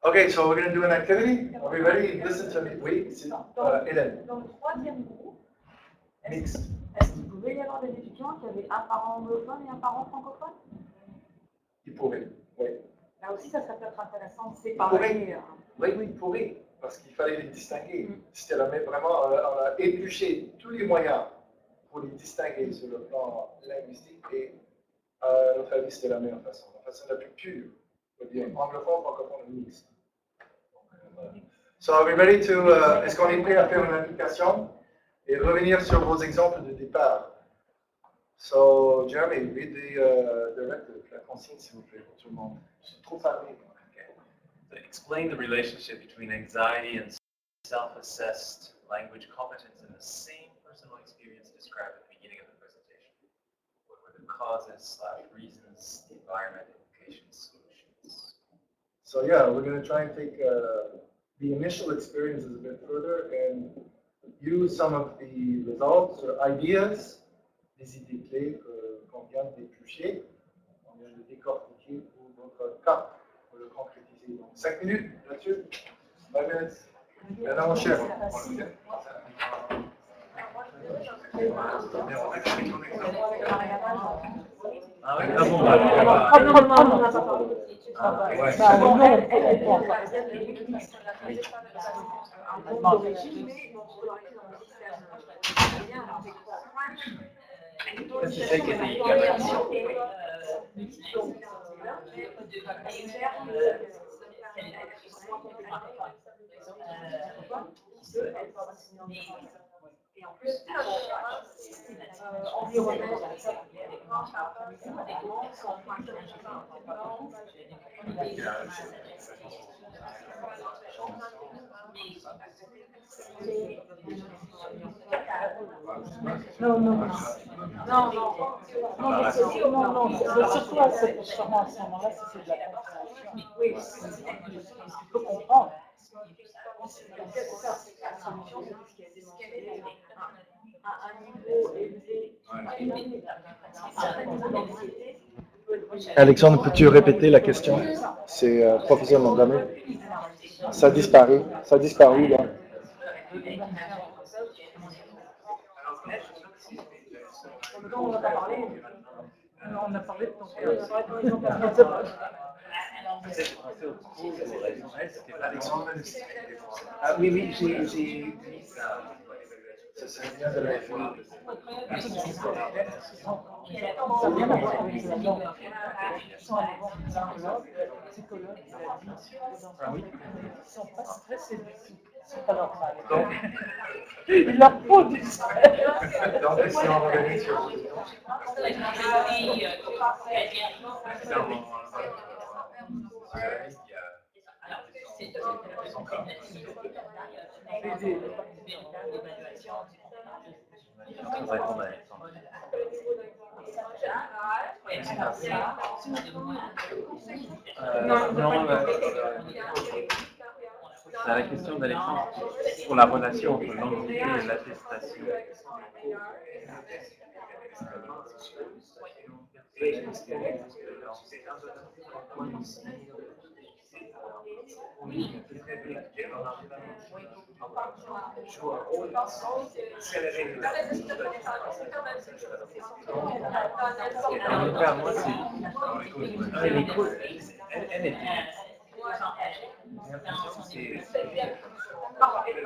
C: Okay, so we're going to do an activity. Are we ready? Listen to me. Oui, c'est Hélène.
B: Dans le troisième groupe,
C: Mix.
B: est-ce qu'il pouvait y avoir des étudiants qui avaient un parent anglophone et un parent francophone?
C: Il pourrait, oui.
B: Là aussi, ça peut être intéressant de séparer.
C: Oui, il pourrait, parce qu'il fallait les distinguer. C'était vraiment, on a épluché tous les moyens pour les distinguer sur le plan linguistique, et à notre avis, c'était la meilleure façon. La façon la plus pure, on peut dire anglophone, francophone, mixte. So, are we ready to, est-ce qu'on est prêt à faire une application et revenir sur vos exemples de départ? So, Jeremy, read the directive, la consigne, s'il vous plaît, pour tout le monde. J'ai trop parlé.
A: So explain the relationship between anxiety and self-assessed language competence in the same personal experience described at the beginning of the presentation. What were the causes, reasons, the environment, implications, solutions?
C: So yeah, we're going to try and take the initial experiences a bit further and use some of the results or ideas, des idées clés qu'on vient d'éplucher, on vient de décortiquer pour votre cas, pour le concrétiser. Donc 5 minutes là-dessus, 5 minutes. Maintenant, mon cher.
A: Ah oui, ah bon,
F: Et en plus,
B: surtout à cette à ce moment-là, si c'est de la compréhension. Oui, il faut comprendre.
C: Alexandre, peux-tu répéter la question? C'est professeur Mondamé. Ça a disparu là.
B: On a parlé de ton
C: Ah oui, j'ai dit ça. Ça vient de la
B: Ça vient d'avoir des psychologues, psychologues, ils ne sont pas stressés du tout. C'est pas normal. Il leur faut du stress.
H: Donc, si on revenait sur
A: c'est la question d'Alexandre pour la relation entre l'anxiété et l'attestation. Moi, elle était.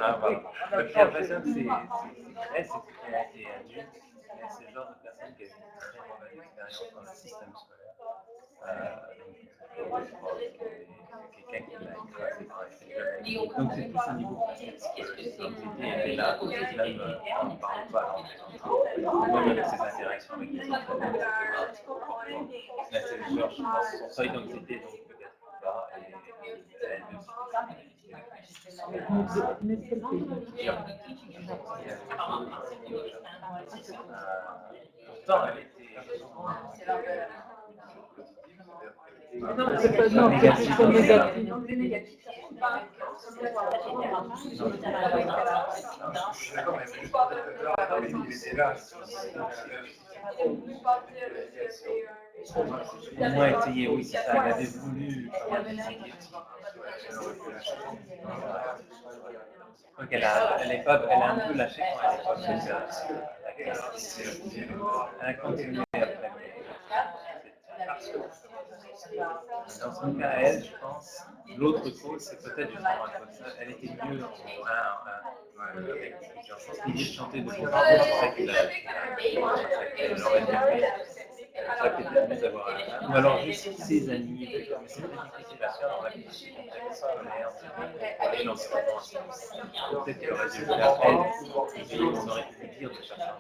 A: Ah, voilà. Le plus impressionnant, c'est elle, c'est qu'elle a été adulte, mais c'est le genre de personne qui a eu une très mauvaise expérience dans le système scolaire. Quelqu'un qui l'a écrasé par exemple. Donc c'est plus un niveau l'anxiété était là, même on ne parle pas. Même ses interactions avec les autres élèves, là c'est le genre, je pense, son seuil d'anxiété, donc peut-être pas, et elle pourtant elle était.
B: Non, c'est pas non, c'est négatif.
A: Au moins essayer, oui, c'est ça, elle avait voulu. Donc elle a un peu lâché quand elle est pas. Elle a continué après. Dans son cas, elle, je pense, l'autre cause, c'est peut-être justement à cause de ça. Elle était mieux en 1 avec je pense l'idée de chanter de beaucoup, c'est ça qu'elle aurait bien fait. C'est ça qu'elle était mieux d'avoir un. Ou alors juste ses amis, mais c'est très difficile à faire dans la contexte scolaire, et l'enseignement. Peut-être qu'elle aurait dû le faire elle, et on aurait pu lui dire de faire ça.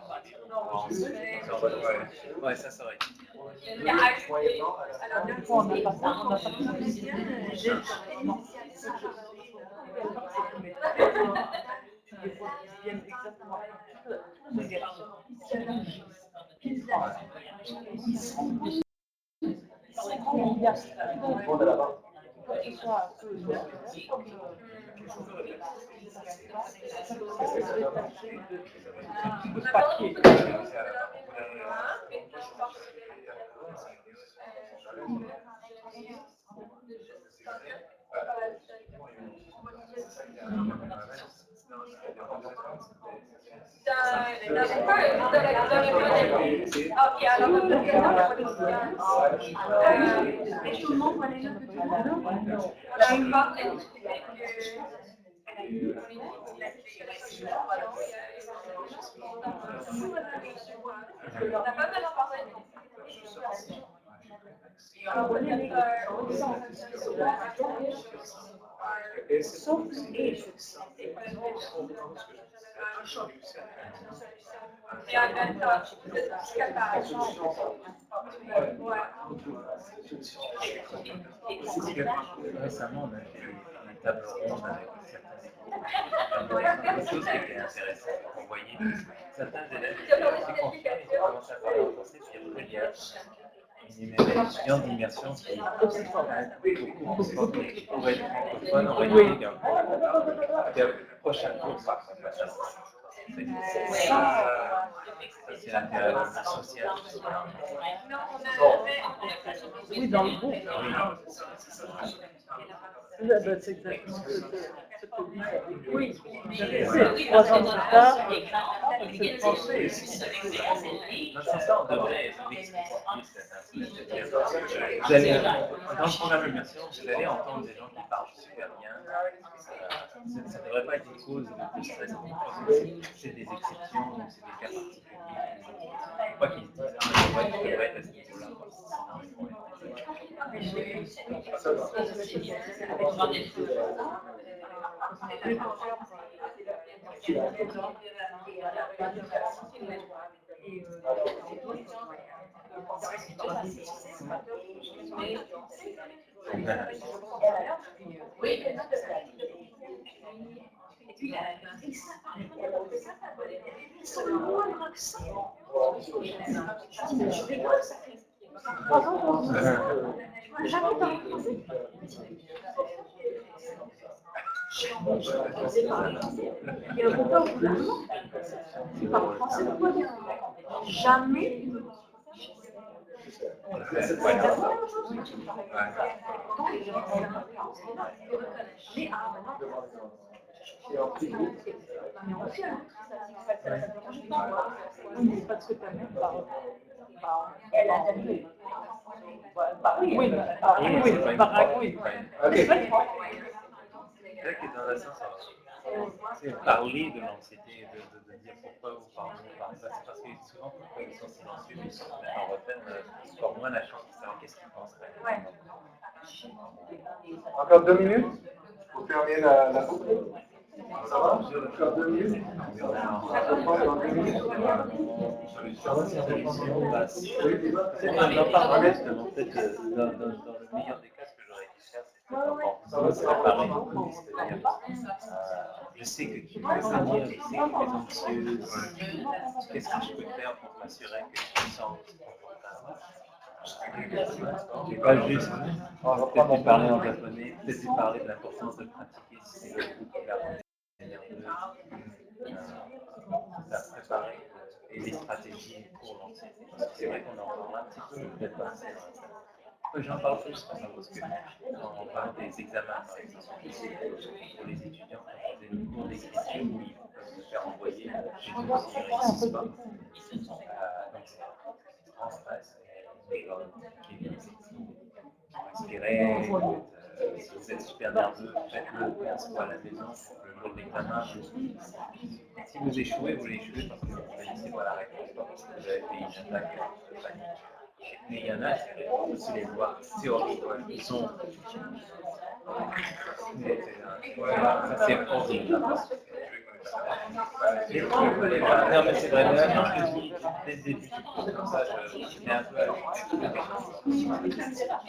A: Ouais, ça aurait été.
B: On n'a pas
A: Récemment, on a fait des tables rondes avec certaines choses qui étaient intéressantes. On voyait certains élèves qui étaient assez confiants, ils ont commencé à parler en français, puis après, il y a une étudiante d'immersion qui pourrait être francophone, on aurait dit que le prochain cours, par contre, c'est l'intérêt social.
B: Oui, dans le groupe. C'est exactement ce que tu dis. Oui, 3 ans plus tard, c'est français.
A: C'est ça, on devrait l'expliquer. Vous allez, dans le programme d'immersion, vous allez entendre des gens qui parlent super bien. Ça ne devrait pas être une cause de stress. C'est des exceptions, c'est des cas particuliers. Quoi qu'ils disent, ça devrait être à ce niveau-là.
B: Jamais. Parce que ta mère parle. Elle a donné. Oui,
A: C'est que dans un sens, c'est parler de l'anxiété, de dire pourquoi vous parlez, parce que souvent, pourquoi ils sont silencieux, ils sont en retrait, encore moins la chance de savoir qu'est-ce qu'ils pensent.
C: Encore 2 minutes pour terminer la boucle. Ça va? Encore 2 minutes?
A: Dans le meilleur des cas, ce que j'aurais dû faire, c'est préparer une liste. Je sais que tu peux venir, je sais que tu es anxieuse. Qu'est-ce que je peux faire pour m'assurer que tu te sens et pas juste peut-être lui parler en japonais, peut-être lui parler de l'importance de pratiquer si c'est le coup qui la rend nerveuse, ça préparer et les stratégies pour l'anxiété. Parce que c'est vrai qu'on en parle un petit peu, peut-être pas assez. J'en parle plus parce que quand on parle des examens, par exemple, pour les étudiants, quand on faisait le cours d'écriture où ils peuvent se faire envoyer chez nous s'ils ne réussissent pas. Donc c'est grand stress. Inspirez, si vous êtes super nerveux, faites-le 15 fois à la maison pour le jour d'examen. Si vous échouez, vous l'échouez parce que vous ne connaissez pas la réponse, pas parce que vous avez fait une attaque de panique. Mais il y en a, c'est aussi les voir théoriques, ils sont. Ça c'est horrible. Non, mais c'est vrai, mais maintenant je le dis dès le début, comme ça je mets un peu à et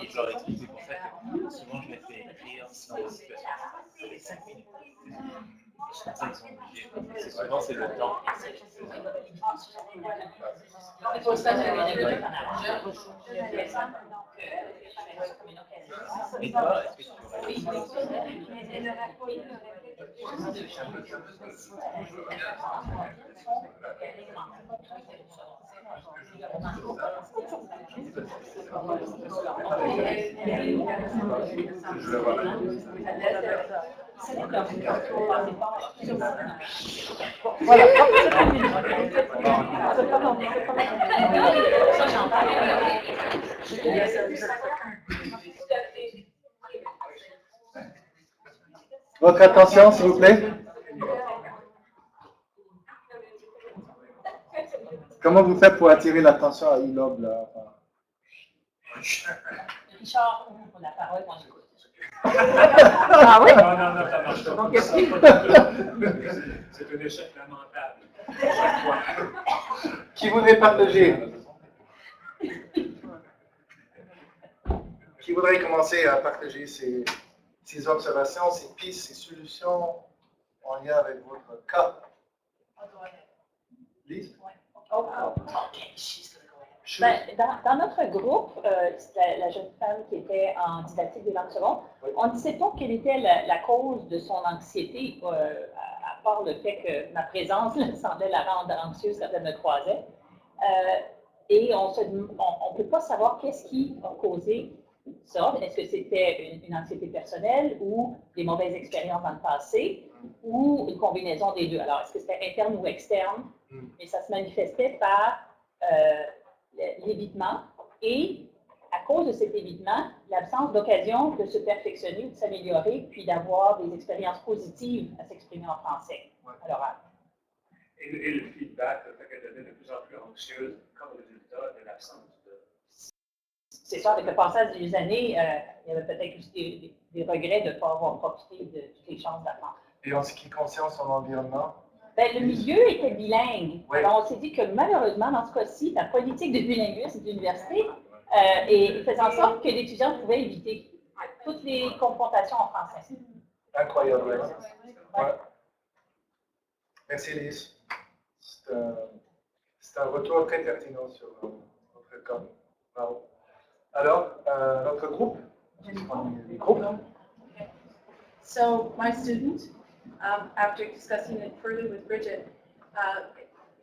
A: je leur explique, c'est pour ça que souvent je les fais écrire dans des situations. C'est les 5 minutes. C'est pour ça qu'ils sont obligés. C'est souvent c'est le temps. Et toi, est-ce que tu
B: Voilà.
C: Votre attention, s'il vous plaît. Comment vous faites pour attirer l'attention à Ilob là?
D: Richard, on a la parole quand j'écoute.
B: Ah oui?
J: Non, ça marche pas.
B: Donc, est-ce qu'il
J: C'est un échec lamentable.
C: Qui voudrait partager? Qui voudrait commencer à partager ces observations, ces pistes, ces solutions en lien avec votre cas? Lise?
D: Ben, dans notre groupe, la jeune femme qui était en didactique des langues secondes, on ne disait pas quelle était la cause de son anxiété, à part le fait que ma présence semblait la rendre anxieuse quand elle me croisait. Et on ne peut pas savoir qu'est-ce qui a causé ça. Est-ce que c'était une anxiété personnelle ou des mauvaises expériences dans le passé ou une combinaison des deux? Alors, est-ce que c'était interne ou externe? Et ça se manifestait par l'évitement et, à cause de cet évitement, l'absence d'occasion de se perfectionner ou de s'améliorer, puis d'avoir des expériences positives à s'exprimer en français à l'oral.
J: Et le feedback, le fait qu'elle devenait de plus en plus anxieuse comme résultat de l'absence de...
D: C'est ça, avec le passage des années, il y avait peut-être aussi des regrets de ne pas avoir profité de toutes les chances d'apprendre.
C: Et en ce qui concerne son environnement,
D: Ben, le milieu était bilingue.
C: Oui.
D: Alors, on s'est dit que malheureusement, dans ce cas-ci, la politique de bilinguisme de l'université faisait en sorte que l'étudiant pouvait éviter toutes les confrontations en français.
C: incroyable. Ouais. Merci Lise. C'est un retour très pertinent sur votre cas. Bravo. Alors, notre groupe.
G: So my student, after discussing it further with Bridget, a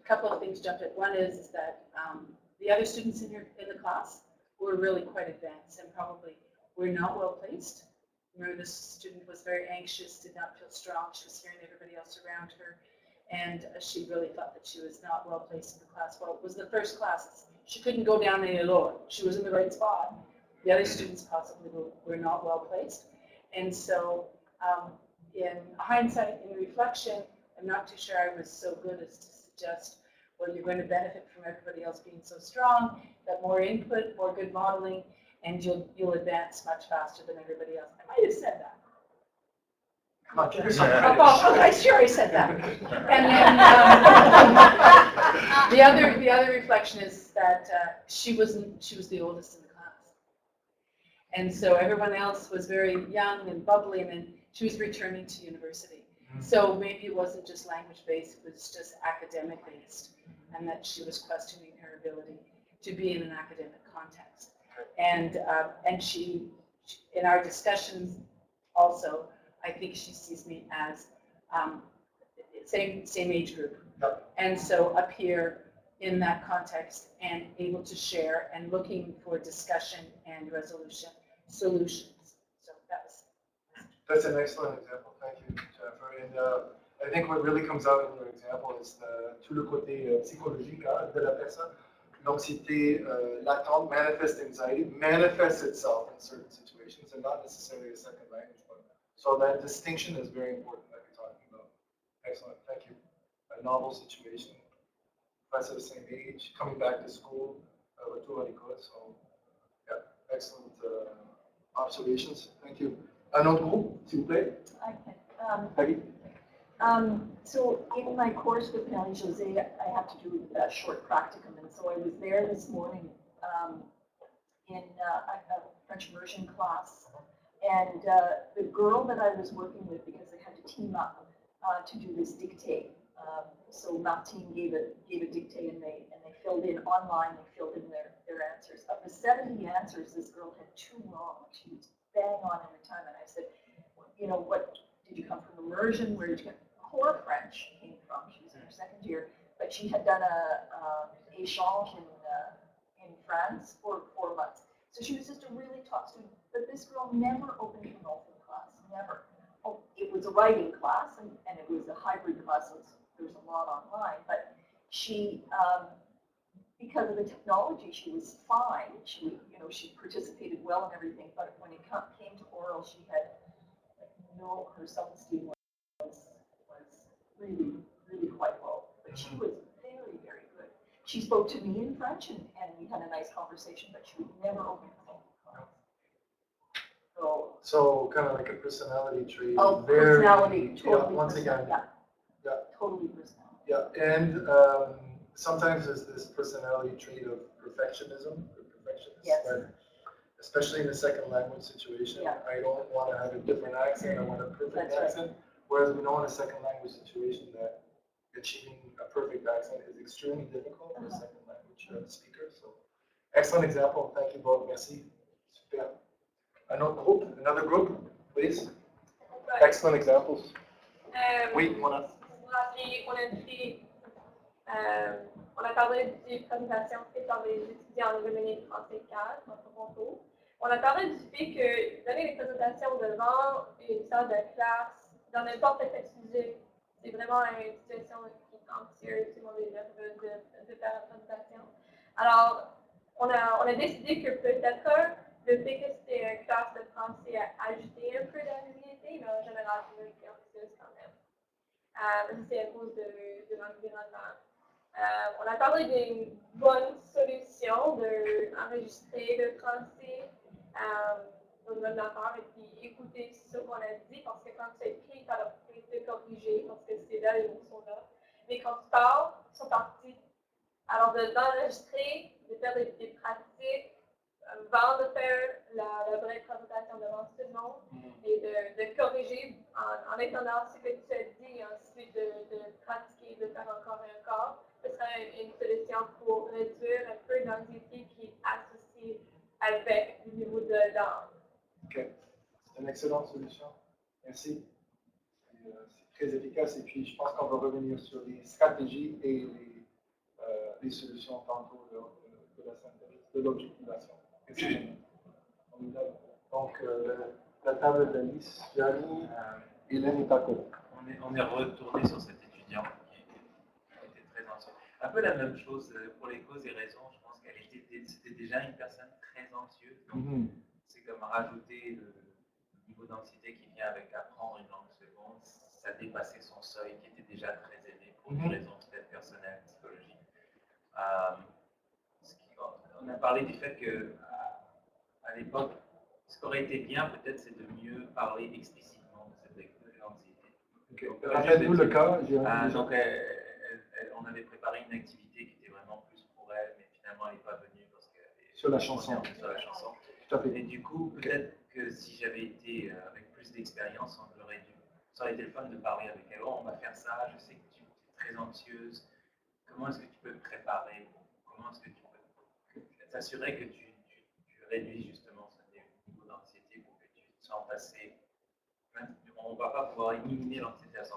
G: couple of things jumped at. One is that the other students in the class were really quite advanced and probably were not well placed. Remember, this student was very anxious, did not feel strong. She was hearing everybody else around her, and she really thought that she was not well placed in the class. Well, it was the first class. She couldn't go down any lower. She was in the right spot. The other students possibly were not well placed. And so in hindsight, in reflection, I'm not too sure I was so good as to suggest, well, you're going to benefit from everybody else being so strong, that more input, more good modeling, and you'll advance much faster than everybody else. I might have said that. I'm sure I said that. And then the other reflection is that she was the oldest in the class, and so everyone else was very young and bubbly, and then she was returning to university. So maybe it wasn't just language based; it was just academic based, and that she was questioning her ability to be in an academic context. And she, in our discussions, also, I think she sees me as same age group, and so up here in that context and able to share and looking for discussion and resolution solutions. So
C: that's an excellent example. Thank you, Jennifer. And I think what really comes out in your example is tout le côté psychologique de la personne. L'anxiété latente, manifest anxiety, manifests itself in certain situations and not necessarily a second language. So that distinction is very important that you're talking about. Excellent, thank you. A novel situation, professor of the same age, coming back to school, retour à l'école. So, yeah, excellent observations. Thank you. Un autre groupe, s'il vous plaît.
K: Okay.
C: Peggy.
K: So in my course with Marie-Josée, I have to do a short practicum, and so I was there this morning in a French immersion class, and the girl that I was working with, because they had to team up to do this dictée. So Martine gave a dictée, and they filled in online. They filled in their answers. Of the 70 answers, this girl had 2 wrong. She was bang on every time, and I said, you know, what did you come from immersion? Where did you get? Core French came from. She was in her 2nd year, but she had done a échange in France for 4 months. So she was just a really top student. But this girl never opened an open class, never. Oh, it was a writing class, and it was a hybrid class, so there was a lot online. But she, because of the technology, she was fine. She participated well in everything. But when it came to oral, she had her self-esteem was really, really quite low. But she was very, very good. She spoke to me in French, and we had a nice conversation, but she would never open her mouth.
C: So kind of like a personality trait.
K: Oh,
C: very,
K: personality, totally.
C: Yeah, once again.
K: Yeah. Totally personality.
C: Yeah, and sometimes there's this personality trait of perfectionism.
K: Yes.
C: Especially in the second language situation,
K: yeah.
C: I don't want to have a different accent. I want a perfect accent. Right. Whereas we know in a second language situation that achieving a perfect accent is extremely difficult for a second language speaker. So, excellent example. Thank you both. Merci. Super. Another group, please. Excellent examples. Oui, on a
E: parlé d'une présentation faite par des étudiants en domaine français 4 à Toronto. On a parlé du fait que donner des présentations devant une salle de classe, dans n'importe quel sujet, c'est vraiment une situation qui est anxieuse, tout le monde est nerveux de faire la présentation. Alors, on a décidé que peut-être le fait que c'était une classe de français a ajouté un peu d'anxiété, mais en général, c'est une anxieuse quand même. C'est à cause de l'environnement. On a parlé d'une bonne solution d'enregistrer le français dans notre affaire et puis écouter ce qu'on a dit, parce que quand tu écris, tu as la possibilité de corriger parce que c'est là, les mots sont là. Mais quand tu parles, ils sont partis. Alors, d'enregistrer, de faire des pratiques, avant de faire la vraie présentation devant tout le monde et de corriger en attendant ce que tu as dit et ensuite de pratiquer, de faire encore et encore. Ce serait une solution pour réduire un peu l'anxiété qui est associée avec le niveau de langue.
C: Ok, c'est une excellente solution. Merci. C'est très efficace et puis je pense qu'on va revenir sur les stratégies et les solutions tantôt de la synthèse, de l'objectivation. Donc, la table d'Alice, Gianni, Hélène et Paco.
A: On est retourné sur cet étudiant qui était très anxieux. Un peu la même chose pour les causes et raisons. Je pense c'était déjà une personne très anxieuse. Donc, c'est comme rajouter le niveau d'anxiété qui vient avec apprendre une langue seconde. Ça dépassait son seuil qui était déjà très élevé pour des raisons peut-être personnelles, psychologiques. On a parlé du fait que à l'époque, ce qui aurait été bien peut-être, c'est de mieux parler explicitement de cette anxiété.
C: Okay. Rappelle-nous le cas.
A: Donc, on avait préparé une activité qui était vraiment plus pour elle, mais finalement, elle n'est pas venue parce qu'elle est
C: sur la chanson.
A: Sur la chanson.
C: Tout à fait.
A: Et du coup, peut-être que si j'avais été avec plus d'expérience, ça aurait été le fun de parler avec elle. Oh, on va faire ça, je sais que tu es très anxieuse. Comment est-ce que tu peux te préparer? Comment est-ce que tu peux t'assurer que tu réduis justement ce niveau d'anxiété pour que tu te sens passer? On ne va pas pouvoir éliminer l'anxiété à 100%,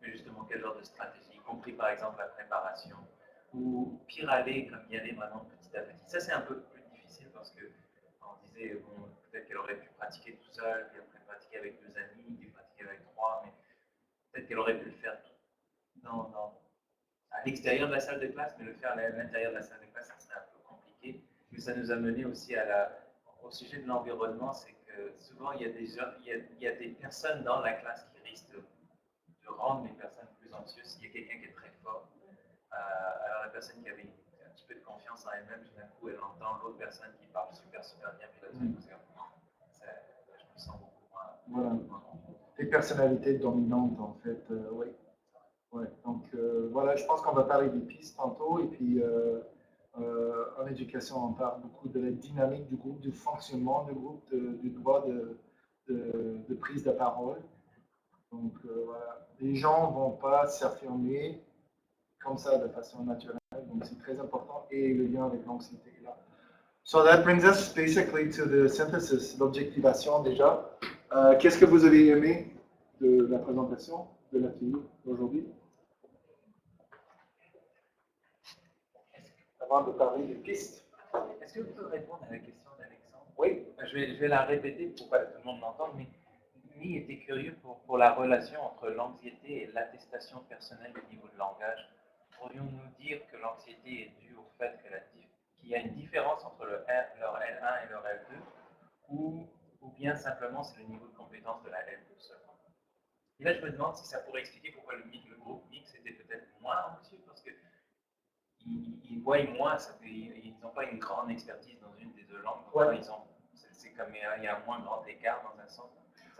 A: mais justement quel genre de stratégie, y compris par exemple la préparation, ou pire aller comme y aller vraiment petit à petit. Ça c'est un peu plus difficile parce que on disait bon, peut-être qu'elle aurait pu pratiquer tout seul, puis après pratiquer avec 2 amis, puis pratiquer avec 3, mais peut-être qu'elle aurait pu le faire à l'extérieur de la salle de classe, mais le faire à l'intérieur de la salle de classe, ça serait un peu compliqué. Mais ça nous a mené aussi au sujet de l'environnement, c'est que souvent il y a des personnes dans la classe qui risquent de rendre les personnes plus anxieuses. S'il y a quelqu'un qui est très fort, alors la personne qui avait un petit peu de confiance en elle-même, tout d'un coup elle entend l'autre personne qui parle super bien, puis là tout d'un coup je me sens beaucoup moins.
C: Voilà. Des personnalités dominantes en fait, oui. Ouais, donc voilà, je pense qu'on va parler des pistes tantôt et puis en éducation on parle beaucoup de la dynamique du groupe, du fonctionnement du groupe, du droit de prise de parole. Donc voilà, les gens ne vont pas s'affirmer comme ça de façon naturelle, donc c'est très important et le lien avec l'anxiété est là. So that brings us basically to the synthesis, l'objectivation déjà. Qu'est-ce que vous avez aimé de la présentation de l'atelier aujourd'hui? Avant de parler des pistes.
A: Est-ce que vous pouvez répondre à la question d'Alexandre?
C: Oui.
A: Je vais la répéter pour pas que tout le monde l'entende, mais Mi était curieux pour la relation entre l'anxiété et l'attestation personnelle au niveau de langage. Pourrions-nous dire que l'anxiété est due au fait qu'il y a une différence entre leur L1 et leur L2, ou bien simplement c'est le niveau de compétence de la L2 seulement? Et là, je me demande si ça pourrait expliquer pourquoi le groupe mix était peut-être moins anxieux, parce que ils voient moins, ils n'ont pas une grande expertise dans une des deux langues. Ouais. C'est comme il y a un moins grand écart dans un sens.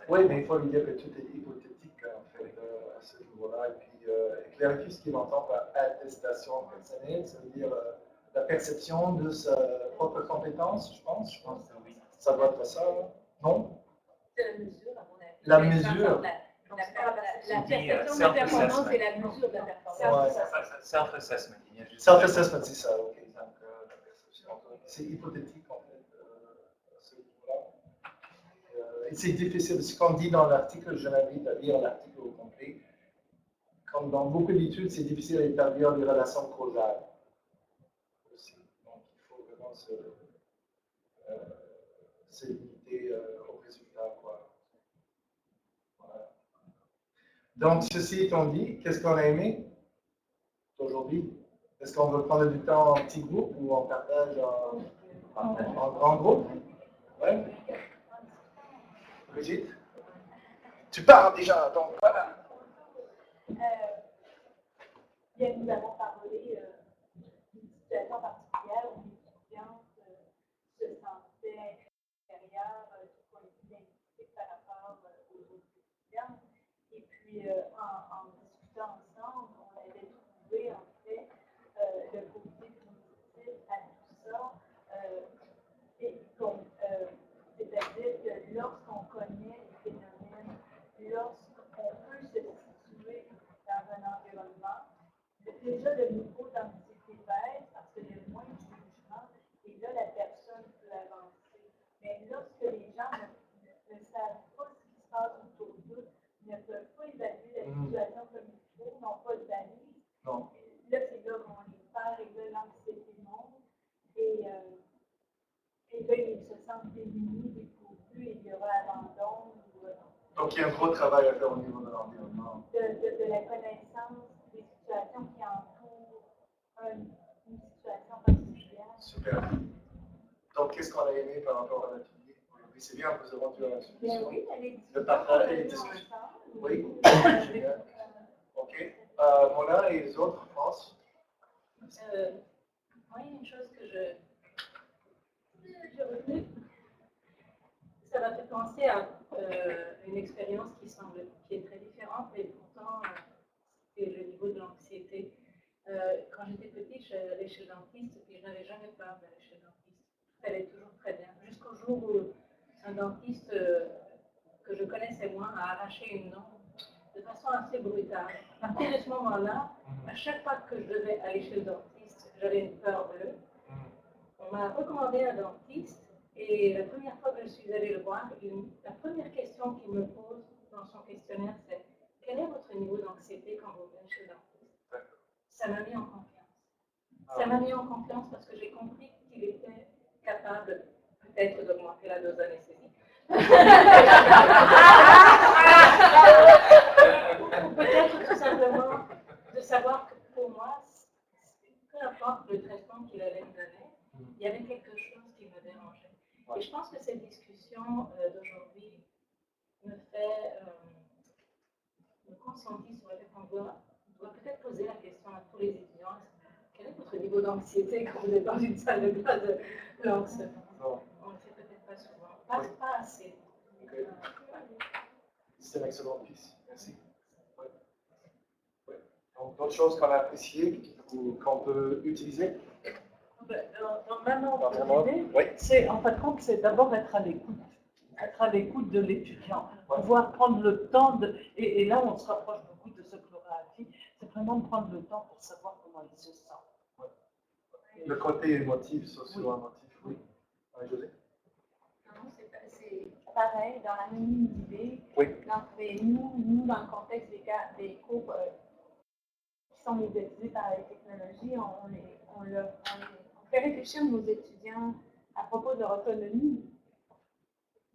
C: Oui, mais il faut lui dire que tout est hypothétique en fait à ce niveau-là. Et puis clarifier ce qu'il entend par attestation personnelle, ça veut dire la perception de sa propre compétence, je pense. Je pense que oui. Ça doit être ça, non?
F: C'est la mesure, à mon avis.
C: La mesure.
F: La perception de performance et la mesure de la performance.
A: Self-assessment.
C: Self-assessment, c'est ça, ok. Donc, la perception. C'est hypothétique en fait, à ce niveau-là. Et c'est difficile, ce qu'on dit dans l'article, je l'invite à lire l'article au complet. Comme dans beaucoup d'études, c'est difficile d'établir des relations causales. Aussi. Donc, il faut vraiment se limiter au résultat, quoi. Voilà. Donc, ceci étant dit, qu'est-ce qu'on a aimé aujourd'hui? Est-ce qu'on veut prendre du temps en petit groupe ou en partage en grand groupe? Oui. Brigitte? Tu parles déjà, donc voilà.
K: Nous avons parlé d'une situation particulière où l'étudiante se sentait inférieure, tout point de vue linguistique par rapport aux autres étudiants. Et puis, puis en discutant ensemble, on avait trouvé en fait le côté positif à tout ça. C'est-à-dire que lorsqu'on connaît les phénomènes, lorsqu'on peut se situer dans un environnement, déjà le niveau d'anxiété baisse parce qu'il y a moins de jugement et là la personne peut avancer. Mais lorsque les gens ne savent pas ce qui se passe autour d'eux, ne peuvent pas évaluer la situation comme il faut, n'ont pas d'analyse, là c'est là qu'on les perd et là l'anxiété monte et là ils se sentent démunis, dépourvus et il y aura abandon.
C: Donc il y a un gros travail à faire au niveau de l'environnement.
K: De la connaissance des situations qui entourent une situation particulière.
C: Super. Donc qu'est-ce qu'on a aimé par rapport à l'atelier aujourd'hui? C'est bien, nous avons dû à la solution.
K: Oui, la discussion.
C: Le partage et les discussions. Oui, génial. Ok. Mona et les autres, France?
D: Moi, il y a une chose que je retenue. Ça m'a fait penser à une expérience qui est très différente, mais pourtant, c'est le niveau de l'anxiété. Quand j'étais petite, j'allais chez le dentiste et je n'avais jamais peur d'aller chez le dentiste. Ça allait toujours très bien. Jusqu'au jour où un dentiste que je connaissais moins a arraché une dent de façon assez brutale. À partir de ce moment-là, à chaque fois que je devais aller chez le dentiste, j'avais une peur bleue. On m'a recommandé un dentiste et la première fois que je suis allée le voir, la première question qu'il me pose dans son questionnaire, c'est « Quel est votre niveau d'anxiété quand vous venez chez le dentiste ?» Ça m'a mis en confiance. Ça m'a mis en confiance parce que j'ai compris qu'il était capable peut-être d'augmenter la dose d'anesthésie. Ou peut-être tout simplement de savoir que pour moi, peu importe le traitement qu'il allait me donner, il y avait quelque chose qui me dérangeait. Et je pense que cette discussion d'aujourd'hui me fait me concentrer sur le fait qu'on doit peut-être poser la question à tous les étudiants. Quel est votre niveau d'anxiété quand vous êtes dans une salle de classe de langue? On ne le fait peut-être pas souvent. Pas assez.
C: Okay. C'est une excellente piste. Merci. Ouais. Ouais. Donc, d'autres choses qu'on a appréciées ou qu'on peut utiliser?
B: Maintenant, l'idée, c'est en fin de compte, c'est d'abord être à l'écoute. Être à l'écoute de l'étudiant. Pouvoir prendre le temps et là, on se rapproche beaucoup de ce que Laura a dit, c'est vraiment de prendre le temps pour savoir comment il se sent.
C: Le côté émotif, socio-émotif, oui. José?
F: C'est pareil, dans la même idée.
C: Oui.
F: Nous, dans le contexte des cours qui sont médiatisés par la technologie, on fait réfléchir nos étudiants à propos de leur autonomie.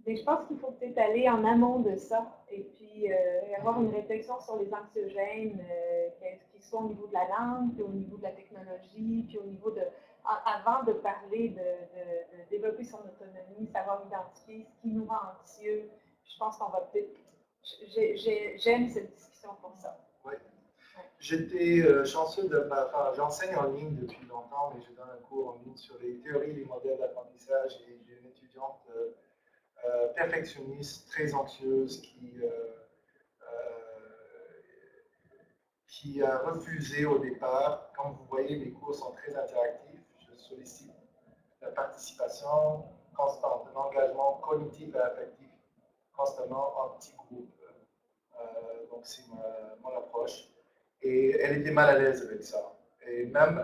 F: Mais je pense qu'il faut peut-être aller en amont de ça et puis avoir une réflexion sur les anxiogènes, qui sont au niveau de la langue, puis au niveau de la technologie, puis au niveau de... Avant de parler de développer son autonomie, savoir identifier ce qui nous rend anxieux, je pense qu'on va peut-être... J'aime cette discussion pour ça.
C: Oui. J'étais chanceux j'enseigne en ligne depuis longtemps, mais je donne un cours en ligne sur les théories, les modèles d'apprentissage et j'ai une étudiante perfectionniste, très anxieuse, qui a refusé au départ. Comme vous voyez, mes cours sont très interactifs. Je sollicite la participation constante, l'engagement cognitif et affectif constamment en petits groupes. Donc c'est mon approche. Et elle était mal à l'aise avec ça. Et même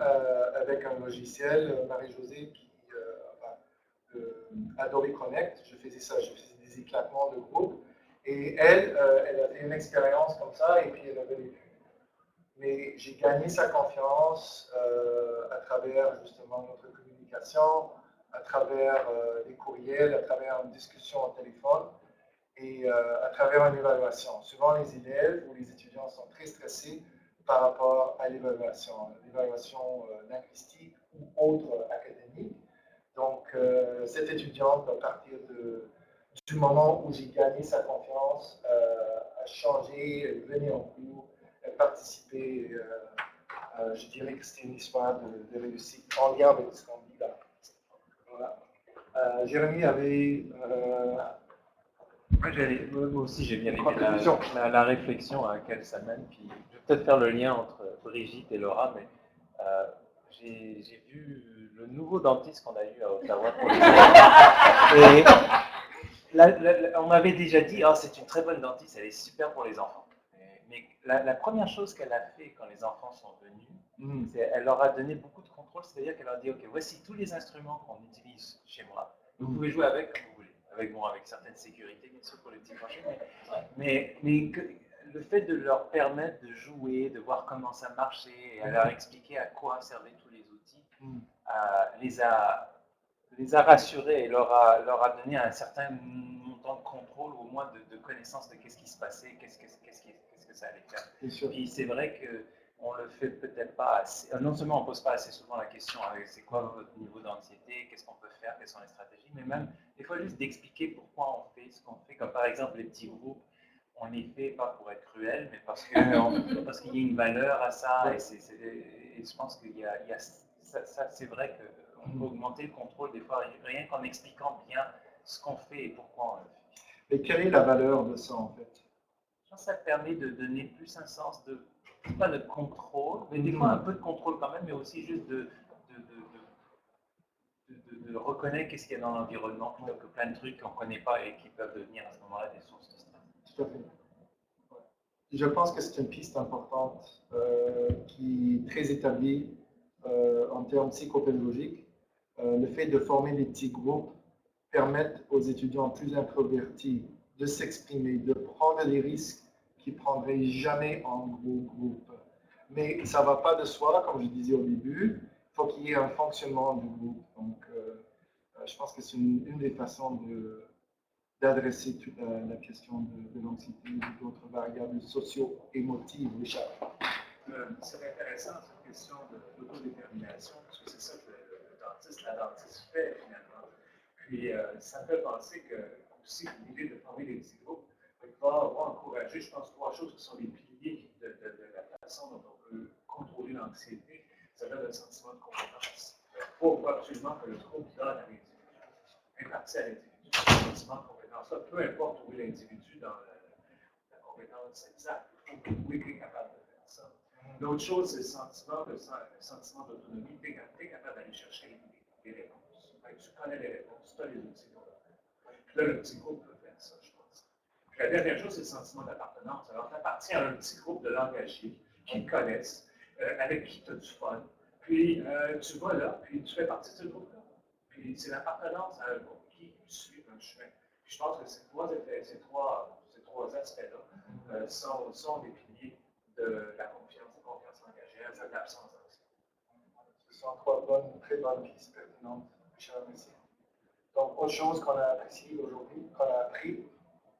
C: avec un logiciel, Marie-Josée, Adobe Connect, je faisais ça, je faisais des éclatements de groupe. Et elle a fait une expérience comme ça et puis elle avait vécu. Mais j'ai gagné sa confiance à travers justement notre communication, à travers des courriels, à travers une discussion au téléphone et à travers une évaluation. Souvent, les élèves ou les étudiants sont très stressés par rapport à l'évaluation linguistique ou autre académique. Donc, cette étudiante, à partir du moment où j'ai gagné sa confiance, a changé, venir en cours, participer. Je dirais que c'était une histoire de réussite en lien avec ce qu'on dit là. Voilà. Jérémy avait
A: Moi aussi, j'ai bien aimé
C: Contribution.
A: la réflexion à laquelle ça mène. Puis, je vais peut-être faire le lien entre Brigitte et Laura, mais j'ai vu le nouveau dentiste qu'on a eu à Ottawa pour les enfants. Et on m'avait déjà dit, oh, c'est une très bonne dentiste, elle est super pour les enfants. Mais la première chose qu'elle a fait quand les enfants sont venus, c'est elle leur a donné beaucoup de contrôle, c'est-à-dire qu'elle leur a dit, ok, voici tous les instruments qu'on utilise chez moi. Vous pouvez jouer avec comme vous voulez. Avec certaines sécurités, bien sûr, pour les petits crochets, mais le fait de leur permettre de jouer, de voir comment ça marchait, et à leur expliquer à quoi servaient tous les outils, les a rassurés et leur a donné un certain montant de contrôle, ou au moins de connaissance de qu'est-ce qui se passait, qu'est-ce que ça allait faire. Puis c'est vrai qu'on le fait peut-être pas assez, non seulement on ne pose pas assez souvent la question, c'est quoi votre niveau d'anxiété, qu'est-ce qu'on peut faire, quelles sont les stratégies, mais même des fois juste d'expliquer pourquoi on fait ce qu'on fait, comme par exemple les petits groupes, on les fait pas pour être cruel, mais parce qu'il y a une valeur à ça, et je pense qu'il y a ça, c'est vrai qu'on peut augmenter le contrôle des fois, rien qu'en expliquant bien ce qu'on fait et pourquoi on le fait.
C: Mais quelle est la valeur de ça, en fait?
A: Je pense que ça permet de donner plus un sens de, pas de contrôle, mais des fois un peu de contrôle quand même, mais aussi juste de reconnaître qu'est-ce qu'il y a dans l'environnement, plutôt que plein de trucs qu'on ne connaît pas et qui peuvent devenir à ce moment-là des sources de stress.
C: Tout à fait. Ouais. Je pense que c'est une piste importante qui est très établie en termes psychopédagogiques. Le fait de former des petits groupes permet aux étudiants plus introvertis de s'exprimer, de prendre des risques qu'ils ne prendraient jamais en gros groupe. Mais ça ne va pas de soi, comme je disais au début, il faut qu'il y ait un fonctionnement du groupe. Donc, je pense que c'est une des façons d'adresser la question de l'anxiété ou d'autres variables socio-émotives, Richard.
J: C'est intéressant cette question de l'autodétermination, parce que c'est ça que la dentiste fait finalement. Puis ça me fait penser que aussi l'idée de former des petits groupes va encourager, je pense, trois choses qui sont les piliers de la façon dont on peut contrôler l'anxiété. Ça donne un sentiment de compétence. Il faut absolument que le groupe donne à l'individu, imparti à l'individu, ce sentiment de compétence-là, peu importe où est l'individu dans la compétence exacte, il faut qu'il est capable de faire ça. L'autre chose, c'est le sentiment d'autonomie. Tu es capable d'aller chercher les réponses. Tu connais les réponses, tu as les outils pour le faire. Puis là, le petit groupe peut faire ça, je pense. Puis la dernière chose, c'est le sentiment d'appartenance. Alors, tu appartiens à un petit groupe de l'engagé qui te connaissent, avec qui tu as du fun. Puis tu vas là, puis tu fais partie de ce groupe-là. Puis c'est l'appartenance à un groupe qui suit un chemin. Puis je pense que ces trois aspects-là sont des piliers de la confiance engagée, de l'absence d'anxiété.
C: Ce sont trois très bonnes pistes pertinentes, Richard, merci. Donc, autre chose qu'on a appris aujourd'hui,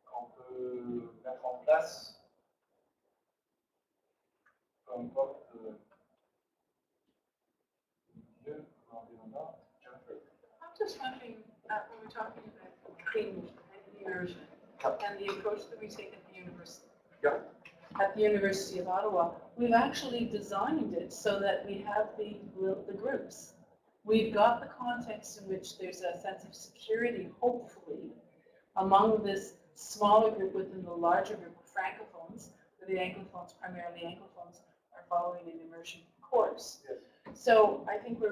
C: qu'on peut mettre en place, peu importe le milieu, l'environnement.
G: I'm just wondering, when we're talking about clean and immersion and the approach that we take at the university.
C: Yeah.
G: At the University of Ottawa, we've actually designed it so that we have the groups. We've got the context in which there's a sense of security, hopefully, among this smaller group within the larger group of francophones, where the anglophones, primarily anglophones, are following an immersion course.
C: Yes.
G: So I think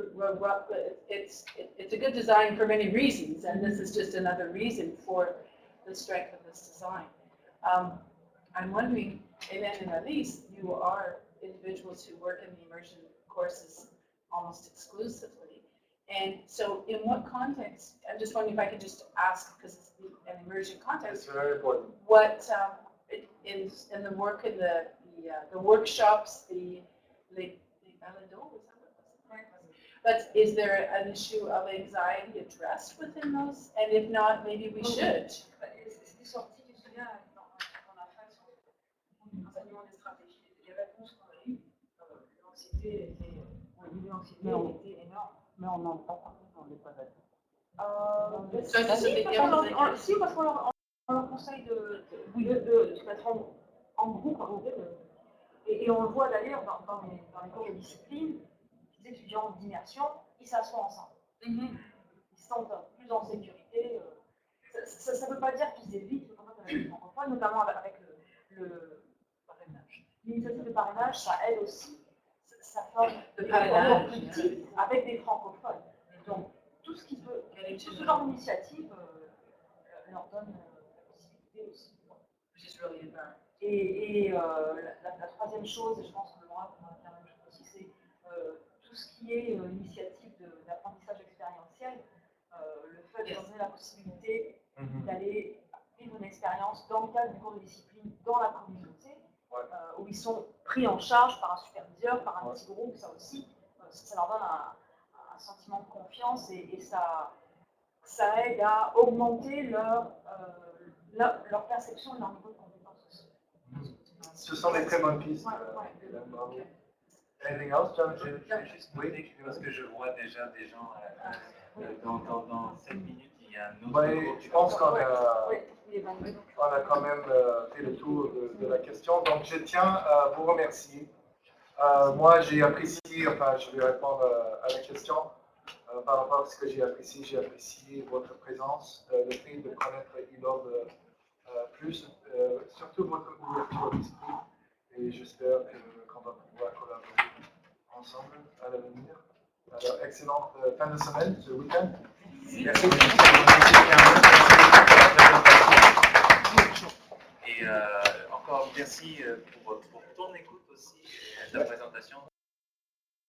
G: it's a good design for many reasons, and this is just another reason for the strength of this design. I'm wondering, Hélène and Alice, you are individuals who work in the immersion courses almost exclusively. And so in what context, I'm just wondering if I could just ask, because it's an immersion context.
C: It's very important.
G: What, in the work, in the workshops, the balado, is that what it was? But is there an issue of anxiety addressed within those? And if not, maybe we should.
I: Enseignement des stratégies, les réponses qu'on a eues, l'anxiété était énorme, mais on n'en parle pas dans les balades. Si, parce qu'on leur conseille de se mettre en groupe, et on le voit d'ailleurs dans les cours de discipline, les étudiants d'immersion, ils s'assoient ensemble. Ils se sentent plus en sécurité. Ça ne veut pas dire qu'ils évitent le notamment avec le parrainage. L'initiative de parrainage, ça aide aussi, ça forme
B: De parrainage,
I: plus petits avec des francophones. Et donc, tout ce qui peut, tout ce genre d'initiative leur donne la possibilité aussi. Et la troisième chose, et je pense que Laura pourra dire la même chose aussi, c'est tout ce qui est initiative d'apprentissage expérientiel, le fait de leur donner la possibilité d'aller vivre une expérience dans le cadre du cours de discipline dans la communauté, où ils sont pris en charge par un superviseur, par un petit groupe, ça aussi, ça leur donne un sentiment de confiance et ça aide à augmenter leur perception et leur niveau de compétence aussi.
C: Ce sont des très bonnes pistes.
H: Bravo. Anything else, John?
A: Oui, parce que je vois déjà des gens dans 7 minutes, il y a un autre
C: Oui, je pense qu'on a quand même fait le tour de la question. Donc, je tiens à vous remercier. Moi, j'ai apprécié, enfin, je vais répondre à la question par rapport à ce que j'ai apprécié votre présence, le fait de connaître Ilob plus, surtout votre ouverture d'esprit. Et j'espère qu'on va pouvoir collaborer ensemble à l'avenir. Alors, excellente fin de semaine, ce week-end. Merci.
A: Et encore merci pour ton écoute aussi, et ta présentation.